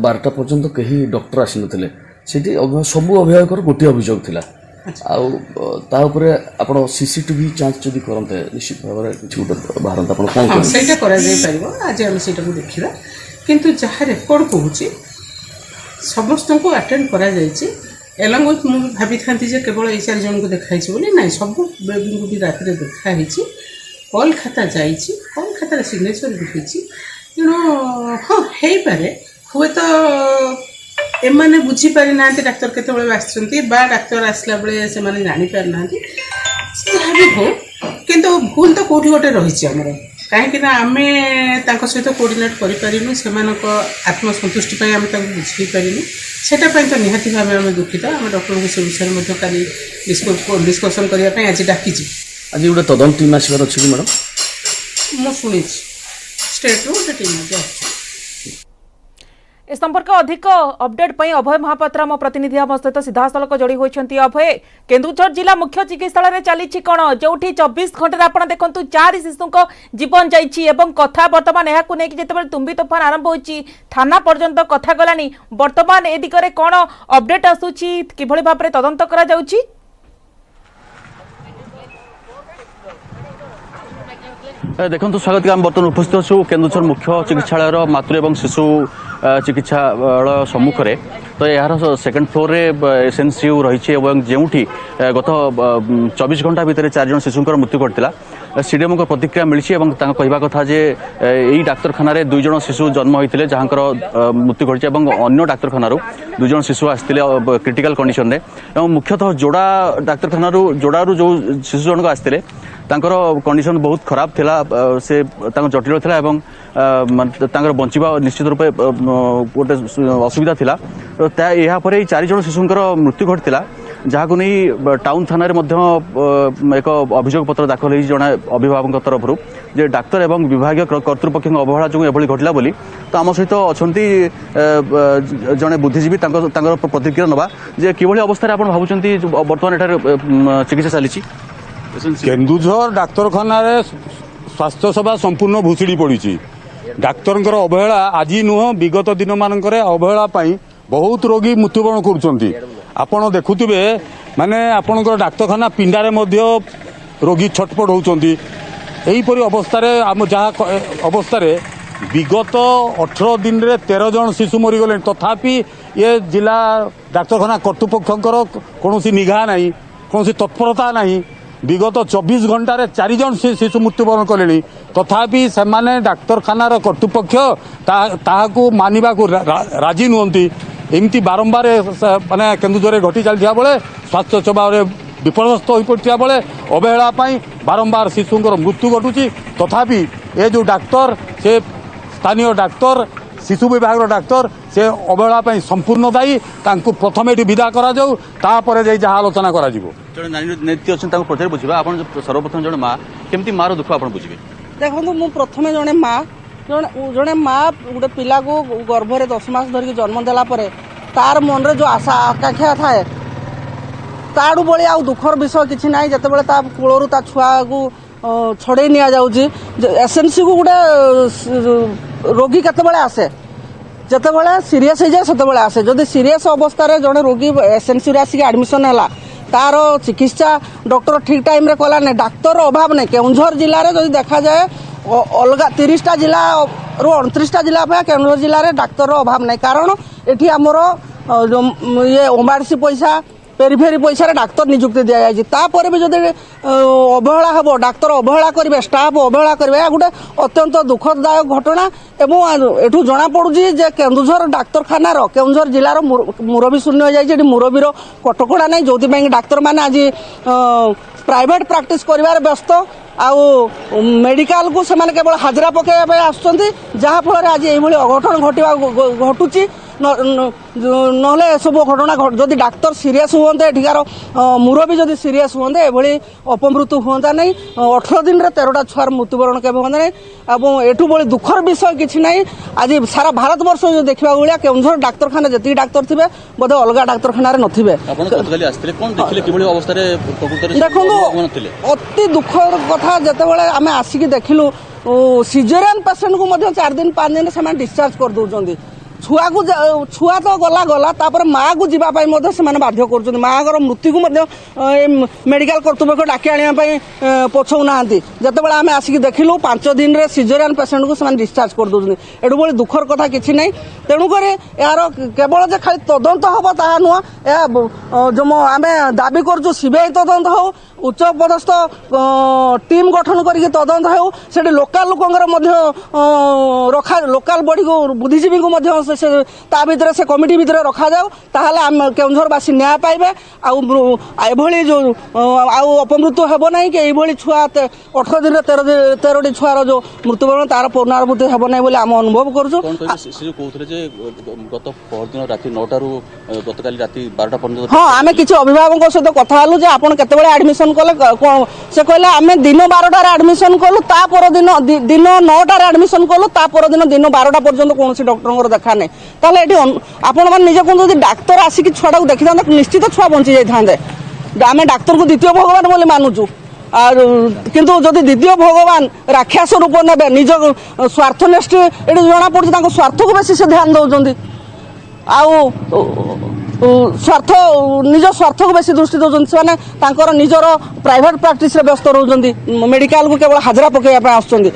12:30 पर्यंत कहीं डॉक्टर आसी नथिले सेठी सब अभिभावक गोटे अभियोग थिला आप सीसीटीवी जांच जदि करते निश्चित भाव में किसी गोटे बाहर आप आज आम से देखा किंतु जहाँ रेकर्ड कहूँ समस्त को अटेंड करा एलंग मुझे भाभी था केवल ये 4 जन को देखाई बोली ना सब बेबी को भी रात में देखाई कल खाता कल खातार सिग्नेचर देखी ତେଣୁ ହଁ ହେଇପାରେ, ହୁଏତ ଏମାନେ ବୁଝିପାରି ନାହାନ୍ତି ଡାକ୍ତର କେତେବେଳେ ଆସିଛନ୍ତି ବା ଡାକ୍ତର ଆସିଲା ବେଳେ ସେମାନେ ଜାଣିପାରିନାହାନ୍ତି। ଯାହା ବି ହଉ, କିନ୍ତୁ ଭୁଲ ତ କେଉଁଠି ଗୋଟେ ରହିଛି ଆମର, କାହିଁକି ନା ଆମେ ତାଙ୍କ ସହିତ କୋଅର୍ଡିନେଟ୍ କରିପାରିନୁ, ସେମାନଙ୍କ ଆତ୍ମସନ୍ତୁଷ୍ଟି ପାଇଁ ଆମେ ତାଙ୍କୁ ବୁଝେଇ ପାରିନୁ। ସେଇଟା ପାଇଁ ତ ନିହାତି ଭାବେ ଆମେ ଦୁଃଖିତ। ଆମେ ଡକ୍ଟରଙ୍କୁ ସେ ବିଷୟରେ ମଧ୍ୟ କାଲି ଡିସ୍କସନ୍ କରିବା ପାଇଁ ଆଜି ଡାକିଛି। ଆଜି ଗୋଟେ ତଦନ୍ତ ଟିମ୍ ଆସିବାର ଅଛି କି ମ୍ୟାଡ଼ାମ୍? ମୁଁ ଶୁଣିଛି ଷ୍ଟେଟ୍ରୁ ଗୋଟେ ଟିମ୍ ମଧ୍ୟ ଆସୁଛି। ए संपर्क अधिक अपडेट पई अभय महापात्र आम प्रतिनिधि आम सहित सीधासलख जोड़ी होती। अभय, केन्दुझर जिला मुख्य चिकित्सालय चली कौन जो 24 घंटे आप देखु 4 शिशु जीवन जाइए कथा बर्तमान यहाँ जिते तुम्बी तोफान आरंभ हो थाना पर्यंत कथा गलानी, बर्तमान ए दिगरे कौन अपडेट आसूची, किभली भाव में तदंत करा जाउची? देखो स्वागत आम बर्तमान उपस्थित अच्छु केन्दुझर मुख्य चिकित्सालय मातृ एवं शिशु चिकित्सालय सम्मुख में। तो यार सेकेंड फ्लोर रे एसएनसीयू रही जो गत 24 घंटा भितर 4 जन शिशुंर मृत्यु घटला। सीडीएम को प्रतिक्रिया मिली कहवा कथा जे यही डाक्तखाना 2 जन शिशु जन्म होते जहाँकर मृत्यु घटी अन्य डाक्तखाना 2 जन शिशु आसते क्रिटिकल कंडीशन में। मुख्यतः जोड़ा डाक्तखाना जोड़ारू जो शिशु जनक आसते कंडीशन बहुत खराब थिला, से जटिल थिला एवं बंचिबा निश्चित रूपे गोटे असुविधा थिला। या पर 4 जन शिशुंकर मृत्यु घटिला, जहां नहीं टाउन थाना रे मध्य एक अभियोग पत्र दाखल होई जणा अभिभावक तरफ जे डाक्तर एवं विभागीय कर्तृपक्ष अवहेला जो एभली घटिला बोली। तो आम सहित अछंती जड़े बुद्धिजीवी प्रतिक्रिया नवा जे किभली अवस्था आप भावुंट बर्तमान एठार चिकित्सा चली। केन्दुझर डाक्तरखाना स्वास्थ्य सेवा संपूर्ण भूषुड़ी पड़ी। डाक्तर अवहेला आज नुह विगत दिन मानक अवहेला बहुत रोगी मृत्युवरण कर देखुवे माने आपणकर डाक्तखाना पिंडारे मध्य रोगी छटपट होती। यहीपरि अवस्था आम जहाँ अवस्था विगत 18 दिन रे 13 जन शिशु मरीगले, तथापि ये जिला डाक्तखाना कर्तृपक्षर कौन निघा ना कौन तत्परता ना। विगत 24 घंटे 4 जन शिशु मृत्युवरण कले, तथापि से डाक्तखानार कर्तृपक्ष ताहाकू मानिबा को राजी नुहंती। एमती बारंबार माने केन्दुझर घटी चलता बेले स्वास्थ्य सेवा विपर्यस्त हो पड़ा बेले अवहेला बारंबार शिशुंर मृत्यु घटुची। तथापि ये जो डाक्तर से स्थानीय डाक्तर शिशु विभाग डाक्तर से अवहेला संपूर्ण दायी। तांकु प्रथम ये विदा करा जाऊ, तापर जाई जहाँ आलोचना करा जिवो। नेत्री अच्छे पचार बुझा आप सर्वप्रथम जन माँ केमती मार दुख आप बुझे। देखो मु प्रथम जड़े माँ जड़े माँ गोटे पिला को गर्भरे 10 मास धरिक जन्म देला परे तार मन रे जो आशा आकांक्षा थाए ताड़ू बड़ी आ दुखर विषय किसी ना जिते बड़े कूलू ता छुआ को छड़े नि एसएनसी को गोटे रोगी केतबेले आसे जितेबाला सीरीयस हो जाए से आसे। जदि सीरीयस अवस्था जड़े रोगी एसएनसी आसिक एडमिशन है तार चिकित्सा डॉक्टर ठीक टाइम रे कला नहीं, डाक्तर अभाव नहीं। केन्दुझर जिले में जब देखा जाए अलग 30टा जिला रु 29टा जिला अपेक्षा केन्दुझर जिले में डाक्तर अभाव नहीं। कारण ये आमर ये ओमारसी पैसा पेरीफेरी पैसा डाक्तर नियुक्ति दि जाए। तापर भी जब अवहेला हम डाक्तर अवहेला करेंगे स्टाफ अवहेला करेंगे गोटे अत्यंत दुखदायक घटना। एवं एठू जना पड़ुची जे केन्दुझर डाक्तखाना केन्दुझर जिलार मुरबी शून्य हो जाए। मुरबीर कटकड़ा नहीं जो डाक्तर मैंने आज प्राइवेट प्रैक्टिस कर व्यस्त आउ मेडिकल को सेमाने केवल हाजरा पकड़ आसुँच, जहाँफल आज ये अघटन घटुची। नहले सब घटना जदि डाक्तर सीरीयस हुए एठिकार मुरबी जदि सीरीयस हुए एभली अपमृत्यु हुआ नहीं। 18 दिन रे 13टा छुआर मृत्युवरण के होता नहीं। और एठू बड़ी दुखर विषय किसी ना आज सारा भारत वर्ष जो देखा भाया केन्दुझर डाक्तखाना जी डाक्तर थे बोधे अलग डाक्तखाना नथिबे। देखो अति दुखर कथा जितेबाला आम आसिक देखिलु सिजेरियन पेसेंट को 4 दिन 5 दिन से डिस्चार्ज कर दौरान। छुआ तो गला गला तापर माँ को जीवाई से बाध्य कर माँ को मृत्यु को मेडिकल कर्तृपक्ष डाकी आने पछौ ना। जितेबाला आम आसिक देखिलु 5 दिन रे सिजेरियन पेसेंट को से डिस्चार्ज कर दौरान। एटू बड़ी दुखर कथा किसी ना। तेणुक यार केवल खाली तदंत हम ता नुह जो आम दाबी करूँ सीबीआई तदंत हो उच्च पदस्थ टीम गठन करके तदंत हो से लोकाल लोकंर रखा लोकाल बॉडी को बुद्धिजीवी को ता भितर से कमिटी भितर रखा जाऊ ताहले आम केउंझरवासी न्याय पाइबे आभली जो अपमृत्यु हेब ना कि यही छुआ 18 दिन 13टी छुआर जो मृत्युवरण तार पुनरावृत्ति हेब ना बोली आम अनुभव करूँ। गत परदिन राति 9 रु गतकाली राति 12टा पर्यंत हाँ आम किसी अभिभावक सहित कथा हलु जे आपण केते एडमिशन कले से कहले आम दिन 12टार एडमिशन कलु ता पर दिन 9टार एडमिशन कलु ता पर दिन 12टा पर्यंत कौन डॉक्टर देखा नहीं ताले एठी आपण मन निजे कहते डाक्तर आसिक छुआ देखी था निश्चित छुआ बंची जाते आम डाक्तर को द्वितीय भगवान बोली मानुचु किंतु जदि द्वितीय भगवान राक्षस रूप ने निज स्वार्थनिष्ठ ये जना पड़ी स्वार्थ को बेसी से ध्यान दौरान स्वार्थ निज स्वार्थ को बेसी दृष्टि दौरान से निजर प्राइवेट प्रैक्टिस व्यस्त रोचंती मेडिकल को केवल हाजरा पकड़ा आसुँच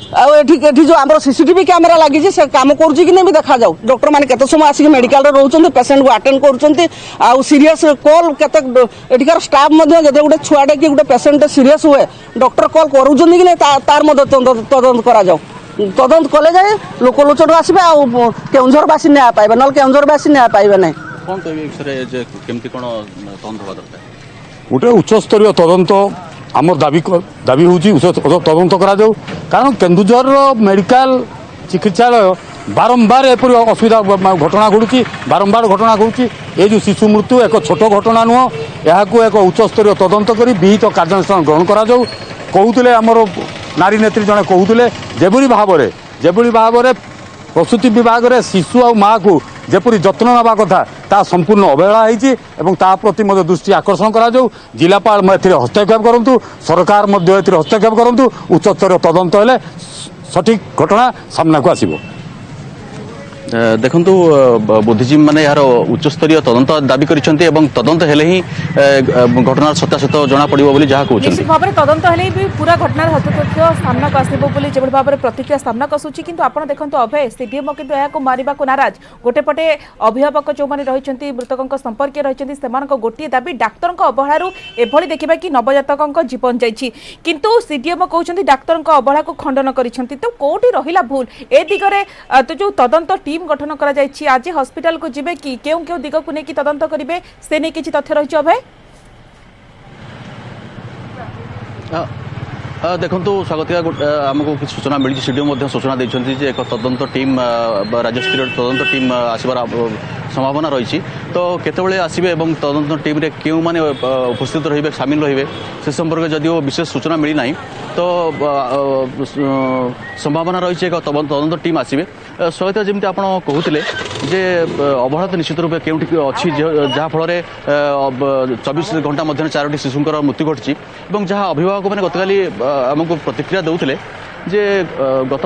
जो आम सीसीटीवी कैमेरा लगी से काम करुँच कि नहीं भी देखा जाऊ डॉक्टर मैंने केते समय आसिक मेडिकल रोचंती पेसेंट को अटेंड कर सीरीयस कॉल केते स्टाफ जब गोटे छुआटे कि गोटे पेसेंट सीरीयस हुए डॉक्टर कॉल करुँच कि नहीं तार तदंत करा जाऊ तदंत कले जाए लोकलोचन आसबे केउंझरवासी न्याय पाइबे ना केउंझरवासी न्याय पाइबे ना कौन कहबे केमती कोन तदंत हवा दरकार गोटे उच्च स्तरीय तदंत आम दाबी हूँ तदंत करा जाऊ कारण केन्दुझर मेडिकल चिकित्सालय बारंबार एपरी असुविधा घटना घटुची बारंबार घटना घटुची ये जो शिशु मृत्यु एक छोट घटना नुह यहाँ एक उच्च स्तरीय तदंत कर विहित कार्यानुष्ठान ग्रहण करा जाऊ कहते आमर नारी नेत्री जड़े कहते जेभली भाव में प्रसूति विभाग में शिशु आ माँ को जेपरी जत्न नवा कथा ता संपूर्ण अवहेला होती प्रति दृष्टि आकर्षण करा जाऊ जिलापाल हस्तक्षेप करूँ सरकार हस्तक्षेप करूँ उच्च स्तरीय तदंत हेले सठिक घटना सामना को आसिबो। देखु बुद्धिजीवी मैंने यार उच्चस्तरीय तदंत दाबी करिसेंती तदंत हेले ही घटनार सत्यासत जना पड़िबो बोली जहा कहउछंती निश्चित भाव में तदंत हेले भी पूरा घटनार हस्ततथ्य सामना को आसिबो बोली जेबल भाव में प्रतिक्रिया सामना कसुची किंतु आपण देखंतु अभय सीडीएम किंतु या को मारिबा को नाराज गोटे पटे अभिभावक जो माने रहिसेंती मृतकक संपर्क रहिसेंती सेमानक गोटिए दाबी डाक्तरक अवहेलारू एभली देखिबा कि नवजातकक जीवन जाईछि किंतु सीडीएम कहउछंती डाक्तरक अवहेला को खंडन करिसेंती तो कोठी रहिला भूल ए दिगरे तो जो तदंत टीम गठन करा जायछि आज हॉस्पिटल को जिबे कि केउ केउ दिग को नेकी तदंत करिवे से ने किछि तथ्य रहिछ अभय देखु स्वागत आमको किसी सूचना मिली सीडीओ सूचना देते एक तदंत टीम राज्यस्तरीय तदंत टीम आसबार संभावना रही तो केतबेले आसबे और तदंत टीम रे क्यों माने उपस्थित रहिबे सामिल रहिबे से संपर्क जदिओ विशेष सूचना मिली ना तो संभावना रही एक तदंत टीम आसबे सहित जमी आप कहते जे अवहेला तो निश्चित रूप केउठी अच्छी जहाँ फल 24 घंटा मध्य 4टी शिशुंकर मृत्यु घटी और जहाँ अभिभावक मैंने गतकाली आमको प्रतिक्रिया देउथिले जे गत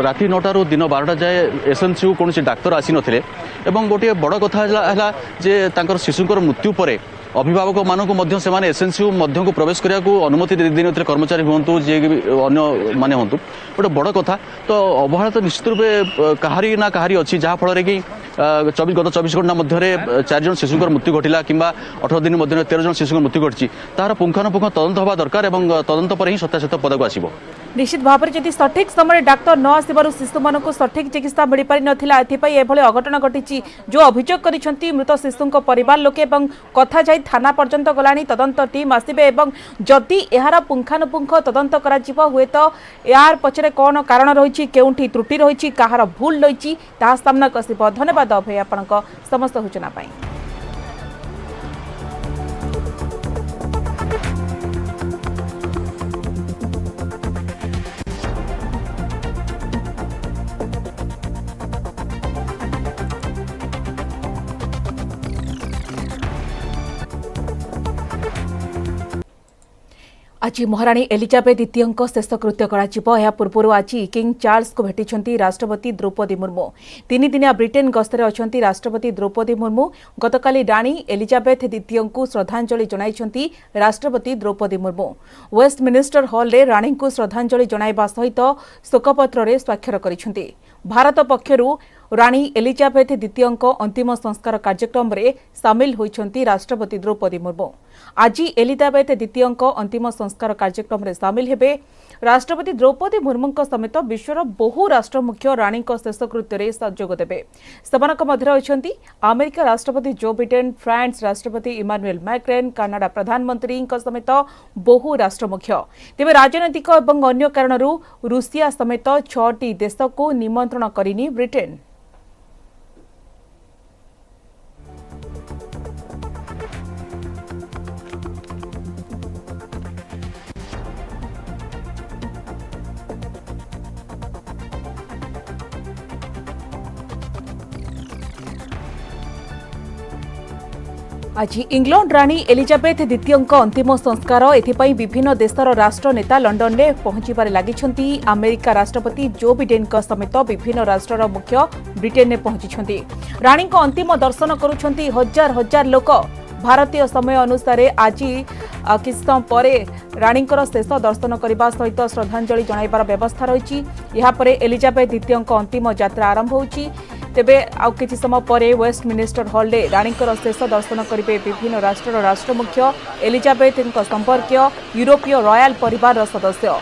राति 9 रु दिन 12टा जाए एसएनसीयू कौन डाक्तर आसी नथिले एवं गोटे बड़ कथा है जे तांकर शिशुंकर मृत्यु परे अभिभावक मानक से एसएनसीयू को प्रवेश करने को अनुमति दे नथिले कर्मचारी हूँ जे अन्य माने हूँ गोटे बड़ कथा तो अवहेला तो निश्चित रूपे कहारी ना कहारी अच्छी जहाँ फल कि गत 24 घंटा मध्य 4 जन शिशुंकर मृत्यु घटिला किंबा 18 दिन मध्य 13 जन शिशुंकर मृत्यु घटी तार पुंखानुपुंख तदंत हवा दरकार और तदंत पर ही सत्यासत पदक आसिबो। निश्चित भाव में जदि सठिक समय डाक्तर न आसबार शिशु मान सठिक चिकित्सा मिल पारि नथिला एथिपई एभली अघटन घटी जो अभियोग करिसेंती मृत शिशुंक परिवार लोके कथा जाई थाना पर्यंत गलानी तदंत टीम आसबे एवं जदि एहार पुंखानुपुंख तदंत करा जिवो हुए तो यार पछरे कोन कारण रहिछि केउंठी त्रुटि रहिछि काहार भूल रहिछि ता सामना कसिबो। धन्यवाद अभय आपनक समस्त सूचना पाई। आज महाराणी एलिजाबेथ द्वितीय शेषकृत्य करा पूर्व आज किंग चार्ल्स को भेटी राष्ट्रपति द्रौपदी मुर्मू 3 दिनिया ब्रिटेन गस्तर अच्छा राष्ट्रपति द्रौपदी मुर्मू गतकाली राणी एलिजाबेथ द्वितीय को श्रद्धांजलि जणाई राष्ट्रपति द्रौपदी मुर्मू वेस्टमिनिस्टर हॉल रे राणी को श्रद्धांजलि जणाइबा सहित शोकपत्र रे स्वाक्षर करिसेंती। भारत पक्षरु राणी एलिजाबेथ द्वितीयଙ୍କ अंतिम संस्कार कार्यक्रम में सामिल होइछंती राष्ट्रपति द्रौपदी मुर्मू। आज एलिजाबेथ द्वितीयଙ୍କ अंतिम संस्कार कार्यक्रम में सामिल हेबे राष्ट्रपति द्रौपदी मुर्मू समेत विश्वर बहु राष्ट्र मुख्य राणी शेषकृत्य में जोग देबे। सेमानक मध्य अछंती अमेरिका राष्ट्रपति जो बिडेन, फ्रांस राष्ट्रपति इमानुएल मैक्रोन, कनाडा प्रधानमंत्री समेत बहु राष्ट्र मुख्य। तेबे राजनैतिक और अन्य कारणरू रूसिया समेत 6टी देश को निमंत्रण करिनी ब्रिटेन। आज इंग्लैंड राणी एलिजाबेथ द्वितीयଙ୍କ अंतिम संस्कार एथिपाई विभिन्न देशर राष्ट्र नेता लंडन में पहुंचबार लगिछंती। अमेरिका राष्ट्रपति जो बिडेन समेत विभिन्न राष्ट्र मुख्य ब्रिटेन में पहुंची। राणी अंतिम दर्शन करुछंती हजार हजार लोक। भारतीय समय अनुसार आज किछ समय पर राणी शेष दर्शन करने सहित श्रद्धांजलि जणाइबार व्यवस्था रही। यापर एलिजाबेथ द्वितीयଙ୍କ अंतिम यात्रा आरंभ होची। तेबे आउ किछि समय पर वेस्टमिनिस्टर हॉल में राणी शेष दर्शन करेंगे विभिन्न राष्ट्र राष्ट्रमुख्य, एलिजाबेथ संपर्कीय, यूरोपीय रॉयल परिवार सदस्य।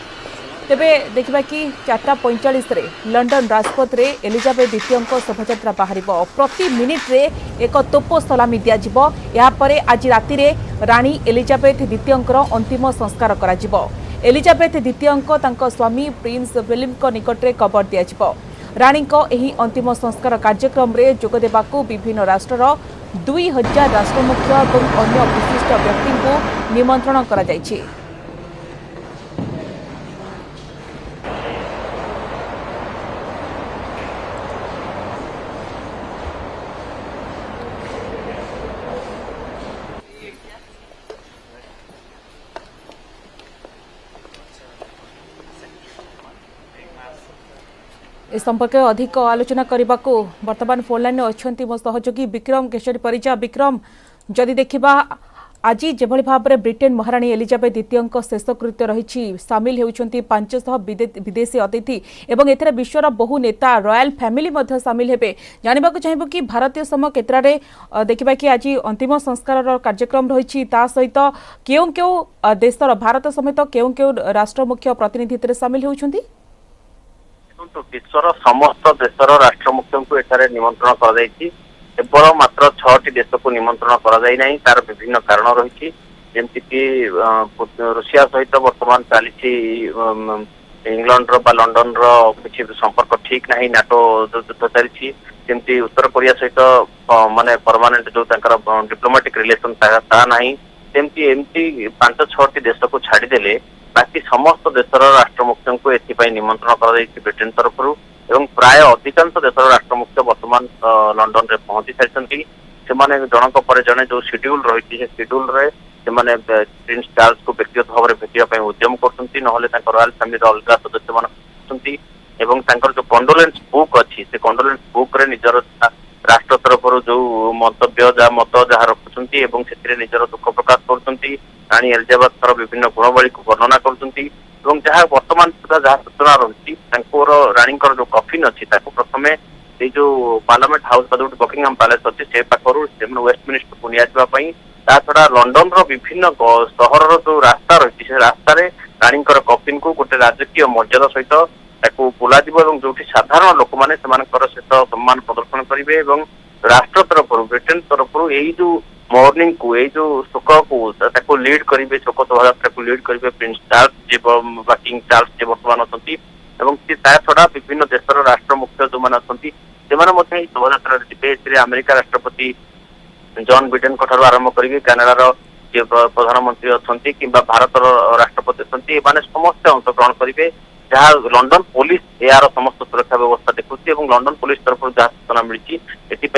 तेबे देखा कि 4:45 लंडन राजपथ रे एलिजाबेथ द्वितीयଙ୍କ शोभायात्रा बाहर। प्रति मिनिट रे एक तोप सलामी दियाजिबो। यापर आज राति रे राणी एलिजाबेथ द्वितीयଙ୍କର अंतिम संस्कार कराजिबो। एलिजाबेथ द्वितीयଙ୍କ तांको स्वामी प्रिंस फिलिप निकट रे कबर दियाजिबो। राणी एही अंतिम संस्कार कार्यक्रम रे जोग देबाकू विभिन्न राष्ट्रर 2000 राष्ट्रमुख्य और अन्य विशिष्ट व्यक्ति को निमंत्रण करा जायछि। ए संपर्क अधिक आलोचना करने को वर्तमान फोन लाइन अच्छी मो सहयोगी विक्रम केशरी परिजा। विक्रम, जदि देखा आज जो भाव में ब्रिटेन महाराणी एलिजाबेथ द्वितीयଙ୍କ शेषकृत्य रही सामिल होती 500 विदेशी अतिथि एवं एथरे विश्वर बहु नेता रॉयल फैमिली सामिल हेबे। जानवा चाहिए कि भारतीय समय केतरारे देखा कि आज अंतिम संस्कार कार्यक्रम रही सहित क्यों क्यों देशर भारत समेत क्यों क्यों राष्ट्र मुख्य प्रतिनिधि सामिल होती। विश्वर समस्त देशर राष्ट्र मुख्य को एठारे निमंत्रण करा केवल मात्र 6टी देश को निमंत्रण करा तार विभिन्न कारण रही। जमती कि रूसिया सहित वर्तमान चली इंग्लैंड बा लंडन किसी संपर्क ठीक ना, नाटो युद्ध चली। जमती उत्तर कोरिया सहित माने परमानेंट जो डिप्लोमेटिक रिलेशन ता नहीं। सेमती एमती 5-6टी देश को छाड़देले बाकी समस्त देशर राष्ट्र मुख्य को एथिपाई निमंत्रण करा ब्रिटेन तरफ एवं प्राय अधिकांश देशर राष्ट्र मुख्य वर्तमान लंडन रे पहुंची सारी। जनक पर जड़े जो शेड्यूल रही है शेड्यूल रे प्रिंस चार्ल्स को व्यक्तिगत भाव में भेटा उद्यम करते रॉयल फैमिली अलग सदस्य मान एवं जो कंडोलेंस बुक अच्छी से कंडोलेंस बुक रे निजर राष्ट्र तरफ जो मंतव्य जहाँ मत जहाँ रखुंट से निजर दुख प्रकाश कर राणी एलिजाबेथ विभिन्न गुणवली को वर्णना करती जहाँ वर्तमान सुधा जहाँ सूचना रही राणी जो कफिन अच्छी प्रथम ये जो पार्लियामेंट हाउस जो बकिंगहाम पैलेस अच्छी से पाखर वेस्टमिनिस्टर को नियापाई छड़ा लंडन विभिन्न सहर जो रास्ता रही है रास्तार राणी कफिन को गोटे राजकीय मर्यादा सहित बुला जो साधारण लोक मैंने शेष सम्मान प्रदर्शन करेंगे राष्ट्र तरफ ब्रिटेन तरफ यही जो मॉर्निंग को यही जो शोक को लीड करेंगे शोक शोभायात्रा को लीड करेंगे प्रिंस चार्ल्स किंग चार्ल्स जी बर्तमान अच्छा छड़ा विभिन्न देशर राष्ट्र मुख्य जो मैंने अच्छा शोभायात्रा जी अमेरिका राष्ट्रपति जॉन बिडेन आरंभ करेंगे कनाडार जी प्रधानमंत्री अच्छा कि भारत राष्ट्रपति अच्छा समस्त अंशग्रहण करेंगे जहाँ लंडन पुलिस यार समस्त सुरक्षा व्यवस्था देखुची लंडन पुलिस तरफ जहाँ सूचना मिली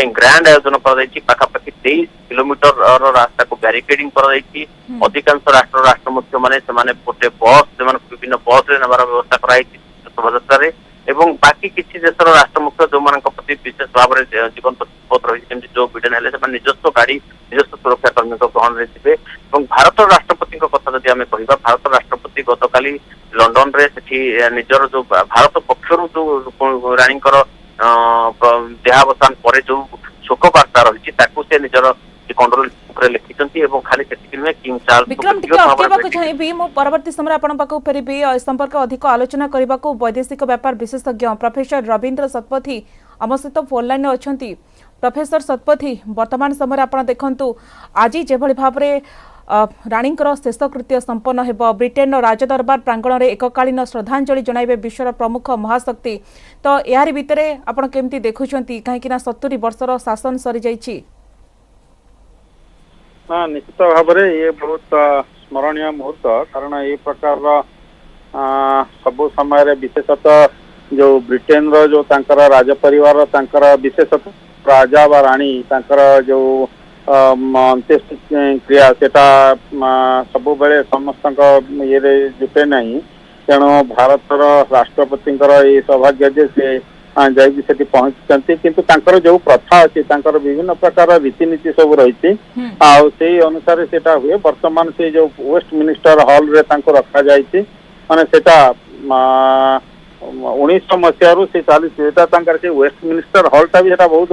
ग्रांड आयोजन पाखापाखि 23 किलोमीटर रास्ता को बैरिकेडिंग अधिकांश राष्ट्र मुख्य मैंने गोटे बस विभिन्न बस रे नबार व्यवस्था कराई शोभायात्रा एवं बाकी किसी देशर राष्ट्र मुख्य जो प्रति विशेष भाव में जीवन प्रतिपद रही जो बिडेन है निजस्व गाड़ी निजस्व सुरक्षा कर्मी ग्रहण में थे भारत राष्ट्रपति कथा जब आम कह भारत राष्ट्रपति गतकाली लंडन रे निजर जो भारत पक्षर जो राणी देहावसान पर जो शोक वार्ता रही से निजर कंट्रोल लिखिं और खाली किंग चार्ल्स विक्रम टिके अटकेबाक चाहिए मु परवर्ती समय आपण पाखु फेरिबी संपर्क अधिक आलोचना करने को वैदेशिक व्यापार विशेषज्ञ प्रोफेसर रवींद्र शतपथी आम सहित फोन लाइन अच्छी। प्रोफेसर शतपथी वर्तमान समय आप देखु आज जेभली भाव में राणींकर शेषकृत्य संपन्न हेब ब्रिटेन राजदरबार प्रांगण में एककालीन श्रद्धांजलि जणाइबे विश्वर प्रमुख महाशक्ति तो यार भितर आपण केमती देखुछंती कहीं 70 वर्षर शासन सरी जाइछि। निश्चित भाव में ये बहुत स्मरणीय मुहूर्त कारण ये प्रकार सब समय विशेषतः जो ब्रिटेन रो जो तांकर राज परिवार तांकर विशेषतः राजा व राणी तांकर जो अंत्येष्टि क्रिया सेटा सब बेले समस्त ये जुटे नहीं तेणु भारतर राष्ट्रपति ये सौभाग्य जे से जाइए पहुंची किंतु तांकर जो प्रथा अच्छी तांकर विभिन्न प्रकार रीतिनीति सब रही से अनुसार सेटा हुए वर्तमान से जो वेस्टमिनिस्टर हॉल रे तांको रखा जाइए माने सेटा 1900 मसीह से चली से वेस्टमिनिस्टर हॉल टा भी सेटा बहुत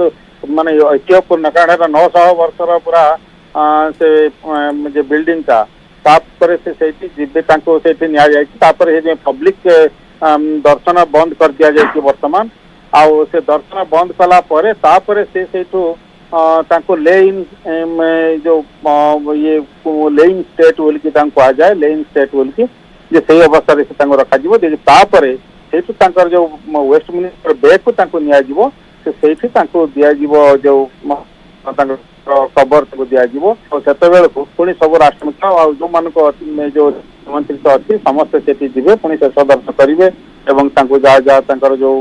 माने ऐतिह्यपूर्ण कारण 900 वर्षर पूरा से बिल्डिंग टा तापर से जीवे से पब्लिक दर्शन बंद कर दिया जाए वर्तमान आउ से दर्शन बंद कला परे तापर से तांको लेइन जो ये लेइन स्टेट बोल कि कहा जाए लेइन स्टेट बोल कि जे सही अवस्था रे से रखा जीवो तापर सेठू तांकर जो वेस्टमिनिस्टर बेग को तांको निया जीवो से सेठी तांको दिया जीवो जो खबर को दिया जीवो और सेते पुणी सब राष्ट्रमुख्य और जो मान को जो निमंत्रित अच्छी समस्त सेठी जीवे पुणी शेष दर्शन करेंगे एवं तांको जा जा तांकर जो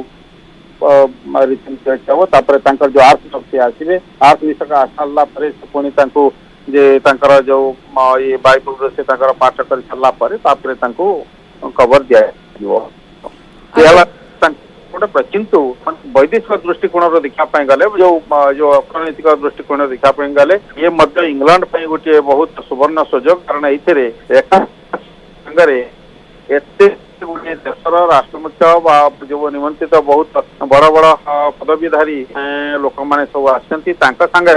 रीतिनीति हो तापर तांकर जो आर्थ शक्ति आसवे आर्थ विषय आसाला पुणी तांको जे तांकर जो ये बाइबल से तांकर पाठ कर सारा पर तापर तांको खबर दिया जीवो किंतु वैदेशिक दृष्टिकोण देखापी गले जो जो अर्थनैतिक दृष्टिकोण देखापी गले ये इंग्लैंड गोटे बहुत सुवर्ण सुजोग कारण ये देशर राष्ट्रमुख्य जो निमंत्रित बहुत बड़ बड़ पदवीधारी लोक मैंने सब आसंगे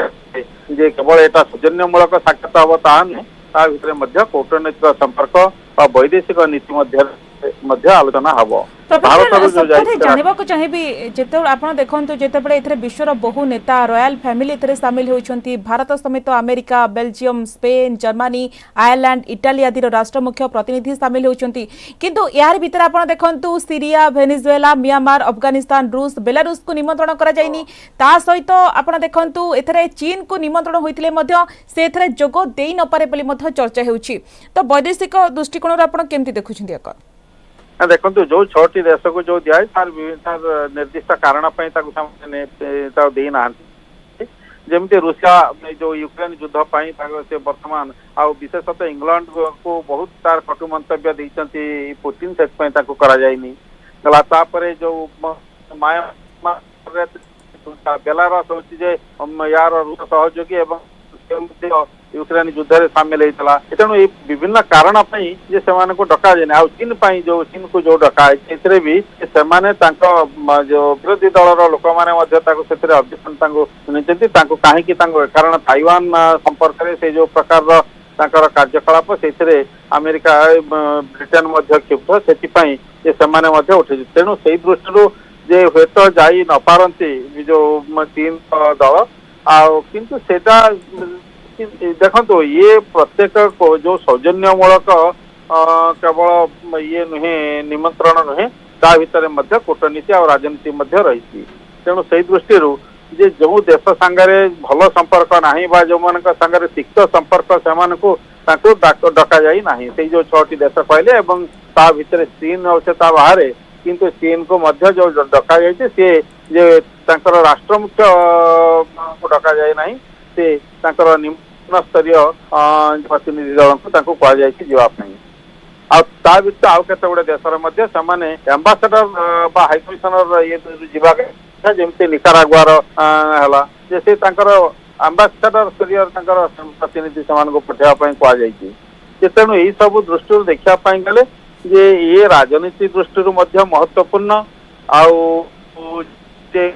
केवल यहाँ सौजन्यमूलक साक्षात हम ता भितर कूटनैतिक संपर्क और वैदेशिक नीति आलोचना हम जानवा चाहिए जिते आप देखो जिते विश्वर बहु नेता रॉयल फैमिली सामिल होती भारत समेत America Belgium Spain Germany Ireland Italy आदि राष्ट्र मुख्य प्रतिनिधि सामिल होती किंतु यार भीतर आप देखो सीरिया वेनेजुएला म्यांमार अफगानिस्तान रूस बेलारूस को निमंत्रण करा जाइनी ता सहित आप देखो एथरे चीन को निमंत्रण होते से जोग दे न पारे बोली चर्चा होउछि तो वैदेशिक दृष्टिकोण आप केमती देखुछिंदी देखो जो 6टी देश को जो दिया तार निर्दिष्ट कारण देना जमी रूसिया जो यूक्रेन युद्ध से वर्तमान आ विशेषतः इंग्लैंड को बहुत तार कटु मंतव्य देती पुतिन से गलापर जो बेलारस हूँ यार रूस सहयोगी एवं यूक्रेन युद्ध में सामिल होता तेणु ये विभिन्न कारण से डका जाए आ चीन जो चीन को जो डका है भी जो विरोधी दलर लोक मैंने ऑब्जेक्शन कहीं कारण ताइवान संपर्क में से जो प्रकार कार्यकलाप से अमेरिका ब्रिटेन क्षुब्ध से उठे तेणु से दृष्टि जे हे तो जाई न पारती जो चीन दल किंतु सेटा देखो ये प्रत्येक जो सौजन्यमूलक केवल ये नुहे निमंत्रण नुहे ता भितर कूटनीति और राजनीति रही तेणु से दृष्टि जे जो देश सांगे भल संपर्क ना जो मान सांगे तिक्त संपर्क से डका जाई नाही से जो 6टी देश कहले एवं ता भितर चीन अच्छे ता बाहर किंतु चीन को जो डका जाए सी जे राष्ट्र मुख्य को डका जाए ना से निम्न स्तरीय प्रतिनिधि दल को कहुई ता भितर आउ केते गुड़े देश एम्बासेडर हाईकमिशनर ये जमी निकारागुआर है से एम्बासेडर स्तरीय प्रतिनिधि से पठाइवाई कहुई तेणु यही सब दृष्टि देखापी गले ये राजनीति दृष्टि महत्वपूर्ण से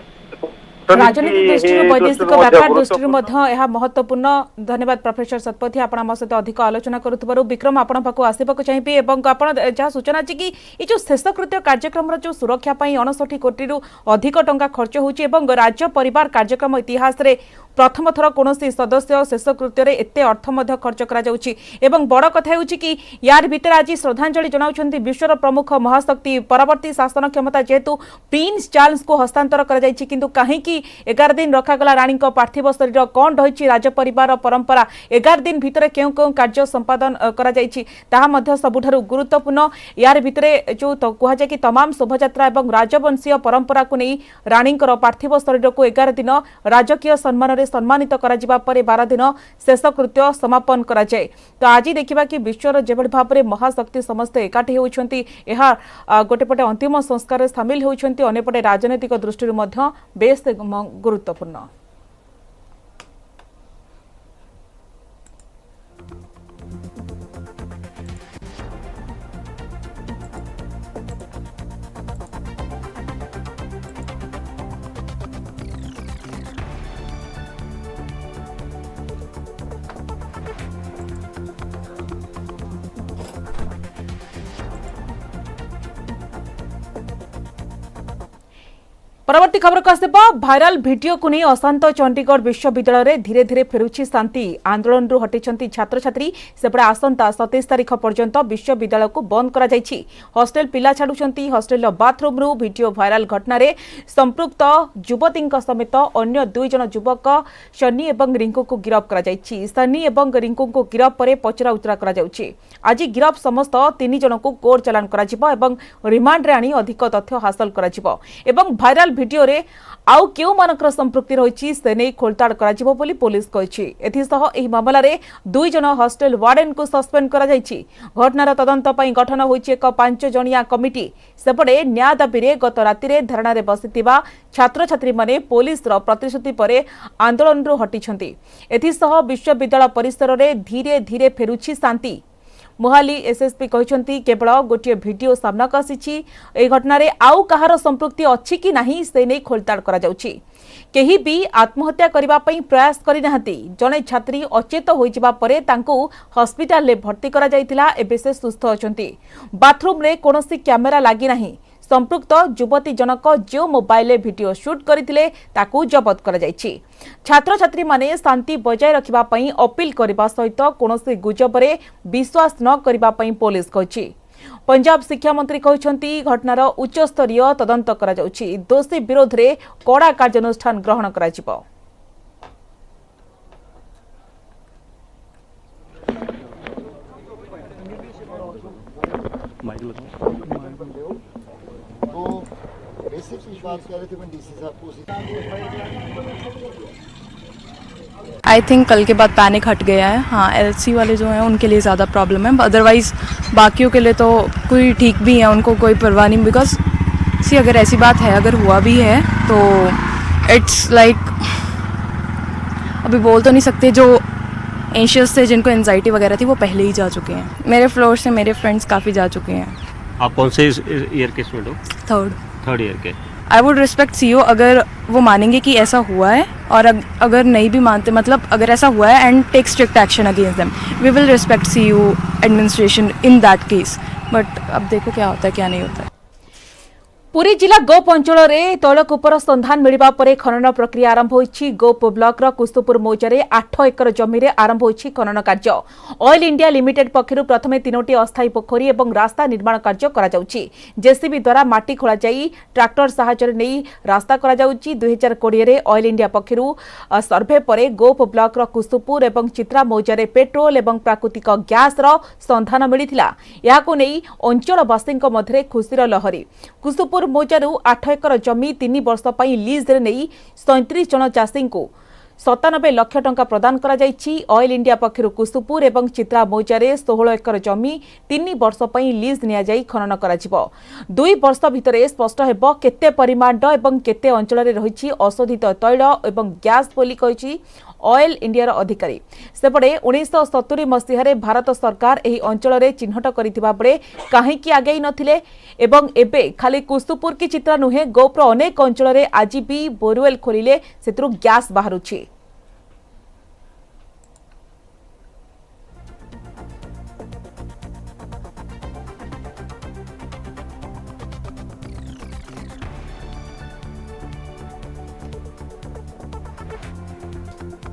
राजनीति दृष्टि वैदेशिक व्यापार दृष्टि महत्वपूर्ण। धन्यवाद प्रोफेसर शतपथी आपण आम सहित अधिक आलोचना करुथिबारु। विक्रम आपण पाखु आसिबाकु चाहिबे एवं आपण जहाँ सूचना अछि कि ये जो शेषकृत्य कार्यक्रम जो सुरक्षा पई 69 कोटी रु अधिक टंका खर्च होउछि एवं राज्य परिवार कार्यक्रम इतिहास रे प्रथम थर कोनोसी सदस्य शेषकृत्य रे एते अर्थ मध्य खर्च करा जाउछि एवं बड़ कथा होउछि कि यार भीतर आज श्रद्धांजलि जनाउछन्ती विश्वर प्रमुख महाशक्ति परवर्ती शासन क्षमता जेतु प्रिंस चार्ल्स को हस्तांतर करा जाइछि किंतु काहे कि 11 दिन रखागला रानी पार्थिव शरीर कौन रही राज परिवार परंपरा 11 दिन भितर केउ केउ कार्य संपादन करा जाइछि ताहा मध्य सबुठारु गुरुत्वपूर्ण। यार भितर जो कह जाए कि तमाम शोभायात्रा एवं राजवंशीय परंपरा को नहीं रानी पार्थिव शरीर को 11 दिन राजकीय सम्मान रे सम्मानित करा जिबा परे 12 दिन शेषकृत्य समापन करा जाए। तो आज देखिबा कि विश्वर जेभଳି भाबरे महाशक्ति समस्त एकाठी होउछन्ती एहा गोटेपटे अंतिम संस्कार शामिल होउछन्ती अनेपटे राजनीतिक दृष्टि मध्य बेस गुरुत्वपूर्ण। परवर्ती खबर को आसबा भाइराल वीडियो को नहीं अशांत चंडीगढ़ विश्वविद्यालय रे धीरे धीरे फेरुछि शांति आंदोलन रु हटिछंती छात्र छात्री सेपटे आसंता 27 तारिख पर्यंत विश्वविद्यालय को बंद करा जाइछि। हॉस्टल पिला छाडुछंती हॉस्टल बाथरूम रु वीडियो भाइराल घटना रे संपृक्त युवती समेत अन्य 2 जन युवक सन्नी एवं रिंकू को गिरफ्त करा जाइछि। सन्नी एवं रिंकू को गिरफ्त परे पचरा उचरा करा जाउछि। आज गिरफ्त समस्त 3 जन को कोर्ट चालान करा जिवो एवं रिमांड रे आनी अधिक तथ्य हासिल करा जिवो एवं भाइराल वीडियो रे आउ केउ मानकर संपृक्ति रही से नहीं खोलताड़ करा बोली पुलिस कहिछि। एथिसह एही मामला रे 2 जन हॉस्टल वार्डन को सस्पेंड करा जाइछि। घटनार तदंत पई गठन होइछि एक 5 जणिया कमिटी। सेपटे न्याय दाबी रे गत राति रे धरणा रे बसितिबा छात्र छात्री माने पुलिस रो प्रतिश्रुति परे आंदोलन रु हटिछंती। एथिसह विश्वविद्यालय परिसर रे धीरे धीरे फेरुछि शांति। मोहाली एसएसपी कहते केवल गोटे वीडियो सामना आसी घटना रे आउ कहार संपृक्ति अच्छी कि नहीं से नहीं खोलताड़ करा जाउछि। केही भी आत्महत्या करबा पई प्रयास करि नाहंती। जने छात्री अचेत होई जिबा परे तांको हॉस्पिटल ले भर्ती करा जाइतिला एबे से सुस्थ अछंती। बाथरूम रे कोनोसी कैमेरा लागि नाही। संपृक्त युवती जनक जो मोबाइल वीडियो शूट करथिले ताकू जब्त करा जाइछि। छात्र छात्री माने शांति बजाय रखिबा पई अपील करबा सहित कोनोसी गुजबरे विश्वास न करबा पई पुलिस कहिछि। पंजाब शिक्षा मंत्री कहते घटनार उच्च स्तरीय तदंत करा जाउछि। दोषी विरोध रे कड़ा कार्यानुष्ठान ग्रहण करा जिवो। आई थिंक कल के बाद पैनिक हट गया है। हाँ, एलसी वाले जो हैं उनके लिए ज़्यादा प्रॉब्लम है, अदरवाइज़ बाकियों के लिए तो कोई ठीक भी है, उनको कोई परवाह नहीं। बिकॉज सी अगर ऐसी बात है, अगर हुआ भी है तो इट्स लाइक अभी बोल तो नहीं सकते। जो एंशियस थे, जिनको एंजाइटी वगैरह थी, वो पहले ही जा चुके हैं। मेरे फ्लोर से मेरे फ्रेंड्स काफ़ी जा चुके हैं। आप कौन से ईयर के स्टूडेंट हो? थर्ड ईयर के। आई वुड रिस्पेक्ट सीईओ अगर वो मानेंगे कि ऐसा हुआ है, और अगर नहीं भी मानते, मतलब अगर ऐसा हुआ है and take strict action against them, we will respect CEO administration in that case. But अब देखो क्या होता है क्या नहीं होता है। पुरी जिला गोप अंचल में तैलकूपर संधान मिलवा पर खनन प्रक्रिया आरंभ होइछि। गोप ब्लॉक कुस्तुपुर मौजारे 8 एकर जमी में आरंभ होइछि खनन कार्य। ऑयल इंडिया लिमिटेड पक्षरु प्रथमे 3टी अस्थायी पोखरी और रास्ता निर्माण कार्य करा जाउछि। जेसीबी द्वारा माटी खोला जाई ट्रैक्टर सहायता नहीं रास्ता करा जाउछि। 2020 रे ऑयल इंडिया पक्षरु सर्वे पर गोप ब्लॉक कुस्तुपुर और चित्रा मौजारे पेट्रोल और प्राकृतिक गैस संधान मिलिथिला। याकु नै अंचलवासी मध्य खुशीर लहरी। कुस्तुपुर मौजारू 8 एकर जमी 3 वर्ष लीज रे नहीं 37 जन चाषी को 97 लाख टंका प्रदान करा जायछि। ऑयल इंडिया पक्षरु कुसुपुर एवं चित्रा मौजारे 16 एकर जमी 3 वर्ष पई लीज निया जाई खनन करा जिवो। 2 वर्ष भितरे स्पष्ट हेबो केते परिमाण एवं केते अंचल रे रहिछि अशोधित तैल एवं गैस बोली कहिछि ऑयल इंडिया अधिकारी। सेपटे 1970 मसीह भारत सरकार एही अंचल रे चिन्हट करिथिबा बेले काहेकि आगेई नथिले एवं एबे खाली कुसुपुर की चित्रा नुहे गोप्र अनेक अंचल रे आज भी बोरवेल खोलिले सेतरु गैस बाहरुछि।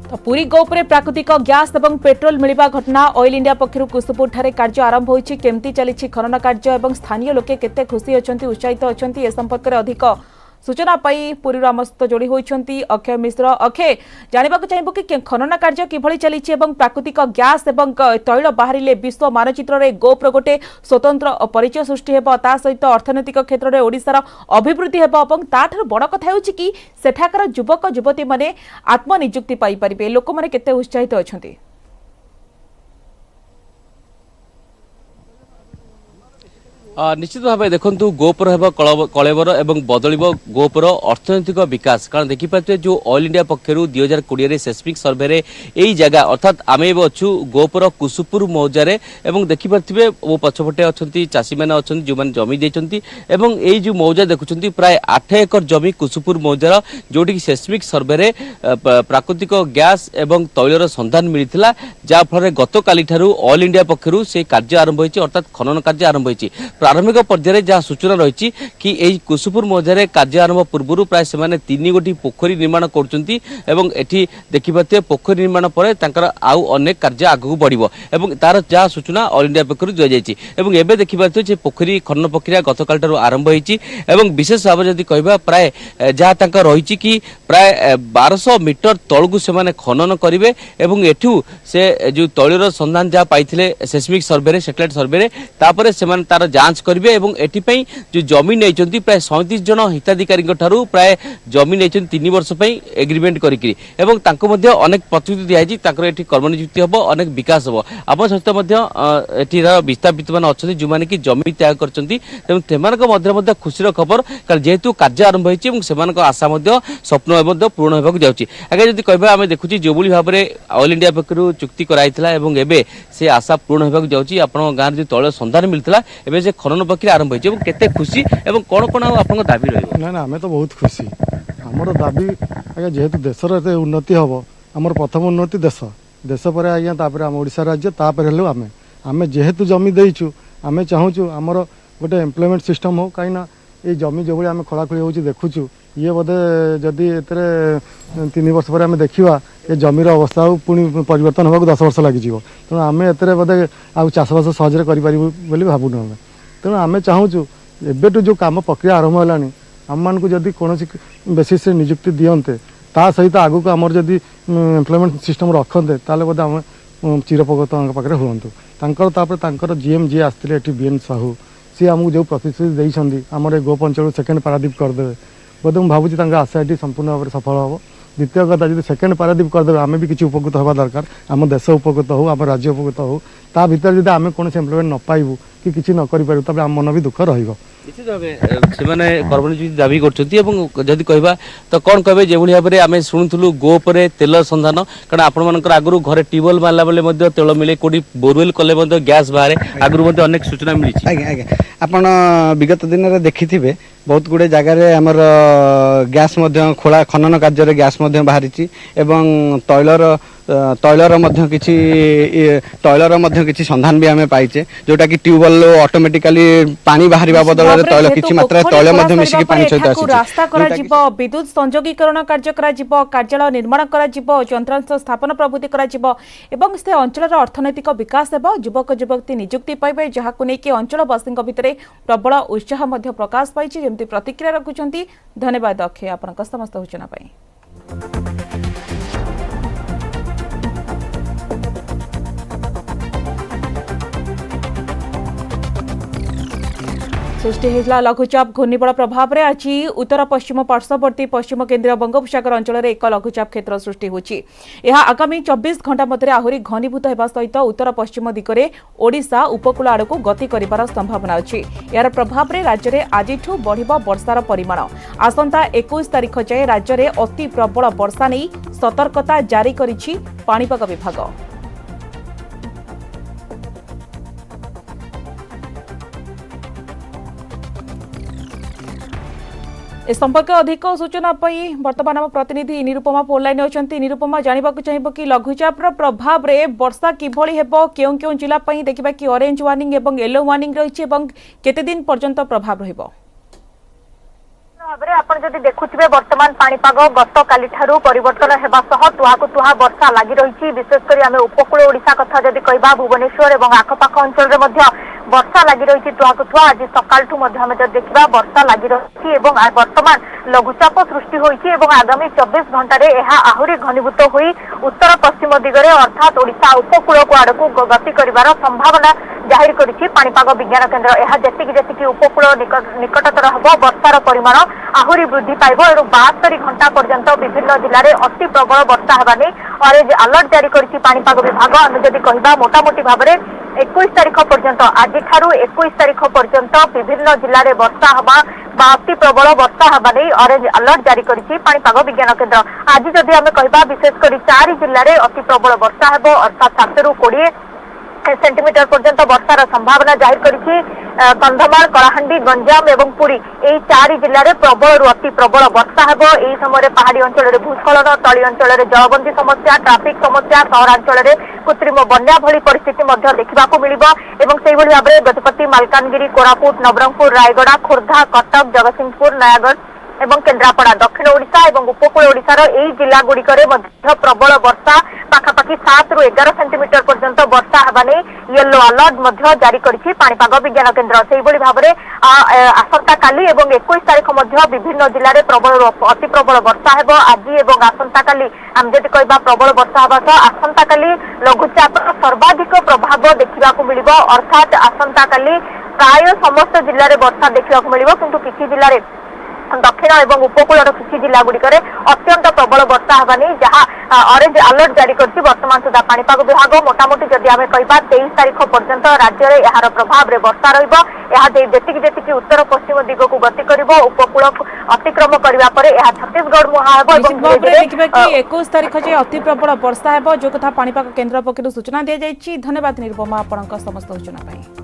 तो पुरी गोपरे प्राकृतिक गैस एवं पेट्रोल मिलिबा घटना ऑयल इंडिया पक्षरु कुसुपुर ठारे कार्य आरंभ होइछि। केमती चलिछि खनन कार्य एवं स्थानीय लोके केते खुशी अछंती उत्साहित अछंती ए संपर्क रे अधिक सूचना पाई पुरी आम सहित जोड़ी होइछंती अक्षय मिश्र। अक्षय जानिबा को चाहिबो कि खनन कार्य किभଳି चलिछि एवं प्राकृतिक गैस एवं तैल बाहरिले विश्व मानचित्र रे गोप्र गोटे स्वतंत्र परिचय सृष्टि हेबो ता सहित अर्थनैतिक क्षेत्र रे ओडिसार अभिवृद्धि हेबो एवं ताठर बड़ कथा हेउछि कि सेठाकर युवक युवती माने आत्मनियुक्ति पाई परिबे। लोक माने केते उत्साहित अछंती। निश्चित भाव देखु गोपर हेब कलेबर एवं बदल गोपर अर्थनैतिक विकास कारण देखिपे जो ऑयल इंडिया पक्षर 2020 सेस्मिक सर्वे यही जगह अर्थात आम अच्छु गोपर कुसुपुर मौजारे एवं देखिपे वो पछपटे अच्छा चाषी मैंने अच्छा जो मैंने जमी देती यही जो मौजा देखुं प्राय 8 एकर जमी कुसुपुर मौजार जोटि सेस्मिक सर्वे प्राकृतिक गैस एवं तैलर संधान मिलता जहाँफल गत काली ऑयल इंडिया पक्षर से कार्य आरंभ होती अर्थात खनन कार्य आरंभ होती। प्रारंभिक पर्यायर जहाँ सूचना रही कि यही कुसुपुर मौजारे कार्य आरंभ पूर्व प्राय से 3 गोटी पोखरी निर्माण करछंती एवं एठी देखिपाते पोखरी निर्माण पर तांकर आउ अनेक कार्य आगु बढ़िबो एवं तार जहाँ सूचना ऑल इंडिया पक्षरु दिया जायछि एवं एबे देखिपाते जे पोखरी खनन प्रक्रिया गतकाल ठारू आरंभ होईछि एवं विशेष भाव जदि कहबा प्राय जहाँ तांकर रहिछि कि प्राय 1200 मीटर तळगु से माने खनन करिवे एवं एठू से जो तैलर संधान जहाँ पाइथिले सेस्मिक सर्वे सैटेलाइट सर्वे तापर से माने तार जांच करेंगे एवं एटी जो जमी नहीं प्राय 37 जन हिताधिकारी प्राय जमी नहीं 3 वर्ष एग्रीमेंट करी अनेक प्रतिश्रुति दिखाई ये कर्मनियुक्ति हम अनेक विकास हम आप सहित विस्थापित मैंने अच्छा जो मैंने कि जमी त्याग कर खुशी खबर कारण जेहेतु कार्य आरंभ होती आशा स्वप्न पूर्ण होगा जाऊँगी आगे जब कह आम देखुची जो भाव में ऑयल इंडिया पक्षर चुक्ति कराई से आशा पूर्ण होगा जाऊँगी आप गाँव जो तैल संधान मिलता एवं से खनन प्रक्रिया आरंभ होती केते खुशी एवं कौन कौन आप दाबी रही ना आम तो बहुत खुशी आमर दाबी आज्ञा जेहेतु देशर एत उन्नति हम आमर प्रथम उन्नति देश देश पर आज्ञा तापर आम ओडिशा राज्य तापर हेलु आमे आमे जेहेतु जमी देइछु आमे चाहूँ आमर गोटे एम्प्लॉयमेंट सिस्टम हो कहीं ये जमी जो आम खोलाखोली हो देखुचु ये बोधे जदि एतरे 3 वर्ष पर आम देखा ये जमीर अवस्था पुणी परिवर्तन होगा 10 वर्ष लगी तेणु आम एतरे बोधे आउ चाषबास सहजरे करें भावुनु आम तेणु आम चाहूँ एबेटू जो काम प्रक्रिया आरंभ है आम मानक जदि कौन बेसिस नियुक्ति दियंते ता सहित आगक आमर जदि एम्प्लॉयमेंट सिस्टम रखते ताले बोधे आम चिरपकृत पाखे हूँ जीएम जी आसते ये बीएन साहू सी आमको जो प्रतिश्रुति देते आमर गोप अंचल सेकेंड पारादीप करदे बोधे मुझे भावुँ आशा ये संपूर्ण भाव में सफल हम द्वितीय कथा जो सेकेंड पारादीप करदे आम भी किसी उपकृत हवा दरकार आम देश उपकृत हो आम राज्य उपकृत हो ता भीतर जब आम कौन एम्प्लॉयमेंट न पाइबू कि किसी न करें आम मन भी दुख रही निश्चित भाव से कर्मनियुक्ति दाबी करदी कहवा तो कौन कहे जो भाव में आम शुणुलु गोपरे तेल संधान कारण आपण आगु घरे ट्यूबवेल मारला बेले तेल मिले कौटी बोरवेल कले गैस बाहर आगु अनेक सूचना मिली आज्ञा आज्ञा आपण विगत दिन में देखि बहुत गुड़े जगार आमर गैस खोला खनन कार्य गैस बाहरी तैलर किसी संधान भी आम पाइचे जोटा कि ट्यूबवेल ऑटोमेटिकली पानी बाहर बदल तैल किसी मात्रा तैल मिसिक पानी सहित रास्ता करा विद्युत संयोगीकरण कार्य करा कार्यालय निर्माण करा यंत्रांश स्थापन प्रभृति करा से अंचल अर्थनैतिक विकास हेब युवक युवती नियुक्ति पाइबे जहां नहीं अंचलवासी भितर प्रबल उत्साह प्रकाश पाई जमी प्रतिक्रिया रखुंट। धन्यवाद अक्षय आपन समस्त सूचना पाई। सृष्टि होता लघुचाप घूर्णिबल प्रभाव में आज उत्तर पश्चिम पार्श्ववर्ती पश्चिम केन्द्रीय बंगोपसागर अंचल में एक लघुचाप क्षेत्र सृष्टि होछि। यह आगामी 24 घंटा मध्य आहरी घनीभूत होगा सहित उत्तर पश्चिम दिगरे ओडिशा उपकूल आड़ को गति कर संभावना अच्छी। यार प्रभाव में राज्य में आज बढ़िबो वर्षार परिमाण। आसंता 21 तारिख जाए राज्य में अति प्रबल वर्षा नहीं सतर्कता जारी करिछि पाणीपाग विभाग। ए संपर्क अधिक सूचना बर्तमान आम प्रतिनिधि निरुपमा फोन लाइन अच्छी। निरुपमा जानवा चाहिए कि लघुचाप प्रभाव में वर्षा किभली हेबो केउं केउं जिला देखा कि ऑरेंज वार्निंग एवं येलो वार्निंग रही केते दिन पर्यंत प्रभाव रहिबो? आपण जदि देखुथिबे वर्तमान पाणीपाग गत काली ठारू परिवर्तन हेबा सह तुहाकु तुहा वर्षा लागि रहिछि। विशेष करी आमे उपकूल ओडिशा कथा जदि कहबा भुवनेश्वर एवं आखपाख अंचल रे मध्य वर्षा लागि रहिछि। तुहाकु तुहा आज सकाळठु मध्य आमे जदि देखिबा वर्षा लागि रहिछि एवं वर्तमान लघुचाप सृष्टि होइछि एवं आगामी 24 घंटा रे एहा आहुरी घनीभूत होई उत्तर पश्चिम दिगरे अर्थात ओडिशा उपकूल को आडकू गति करिवार संभावना जाहिर करिछि पाणीपाग विज्ञान केन्द्र। एहा जेतिकी उपकूल निकटतर हबो वर्षार परिमाण आहुरी वृद्धि पाइब और 72 घंटा पर्यंत विभिन्न जिले में अति प्रबल वर्षा होगा नहीं ऑरेंज अलर्ट जारी करिछि पाणीपाग विभाग। आमे जदि कहबा मोटामोटी भाव में 21 तारिख पर्यंत आज ठारू 21 तारिख पर्यंत विभिन्न जिले में वर्षा हवा बा अति प्रबल वर्षा हवा नहीं ऑरेंज अलर्ट जारी करिछि पाणीपाग विज्ञान केन्द्र। आज जदि आमे कहबा विशेषकर 4 जिले में अति प्रबल वर्षा हेबो अर्थात 7 ରୁ 20 सेंटीमीटर पर्यंत वर्षार संभावना जाहिर करिछि। कंधमाल कलाहांडी गंजाम एवं पुरी यही 4 जिले में प्रबल रु अति प्रबल वर्षा हेबो। एही समय पहाड़ी अंचल में भूस्खलन तली अंचल में जलबंदी समस्या ट्राफिक समस्या सहरांचल में कृत्रिम बन्या भली परिस्थिति मध्य देखा मिलिबो एवं सेहि भली भाबरे गजपति मालकानगिरी कोरापुट नवरंगपुर रायगड़ा खोर्धा कटक जगतसिंहपुर नयागढ़ एवं केन्द्रापड़ा दक्षिण ओडिशा एवं उपकूल ओडिशार एही जिला गुड़िकरे मध्य प्रबल वर्षा पाखापाखि 7 ରୁ 11 सेंटीमीटर पर्यंत वर्षा हेबा नै येलो अलर्ट मध्य जारी करिछि पाणीपाग विज्ञान केन्द्र। सेहि भली भाबरे आसंता काली एवं 21 तारिख मध्य विभिन्न जिले में प्रबल अति प्रबल वर्षा हेबो। आज एवं आसंता काली आम जदि कहबा प्रबल वर्षा हेबा सह आसंता काली लघुचाप सर्वाधिक प्रभाव देखा मिलिबो अर्थात आसंता काली प्राय समस्त जिले में वर्षा देखा मिलिबो किंतु किछि जिले में दक्षिण एवं उपकूल किसी जिला गुड़िकरे अत्यंत प्रबल वर्षा होगा नहीं जहाँ ऑरेंज अलर्ट जारी करछि वर्तमान सुधा पाणीपाग विभाग। मोटामोटी जदि आमे कहबा 23 तारिख पर्यंत राज्य में यार प्रभाव में वर्षा रहिबो। यह जेतिकी उत्तर पश्चिम दिग को गति करिबो उपकूल अतिक्रम करिबा परे यह छत्तीसगढ़ मुहां हेबो एवं देखिबा कि 21 तारिख जे अति प्रबल वर्षा हेबो जो कथा पाणीपाग केन्द्र पक्षरु सूचना दिया जायछि। धन्यवाद निरुपमा आपनका समस्त सूचना पाई।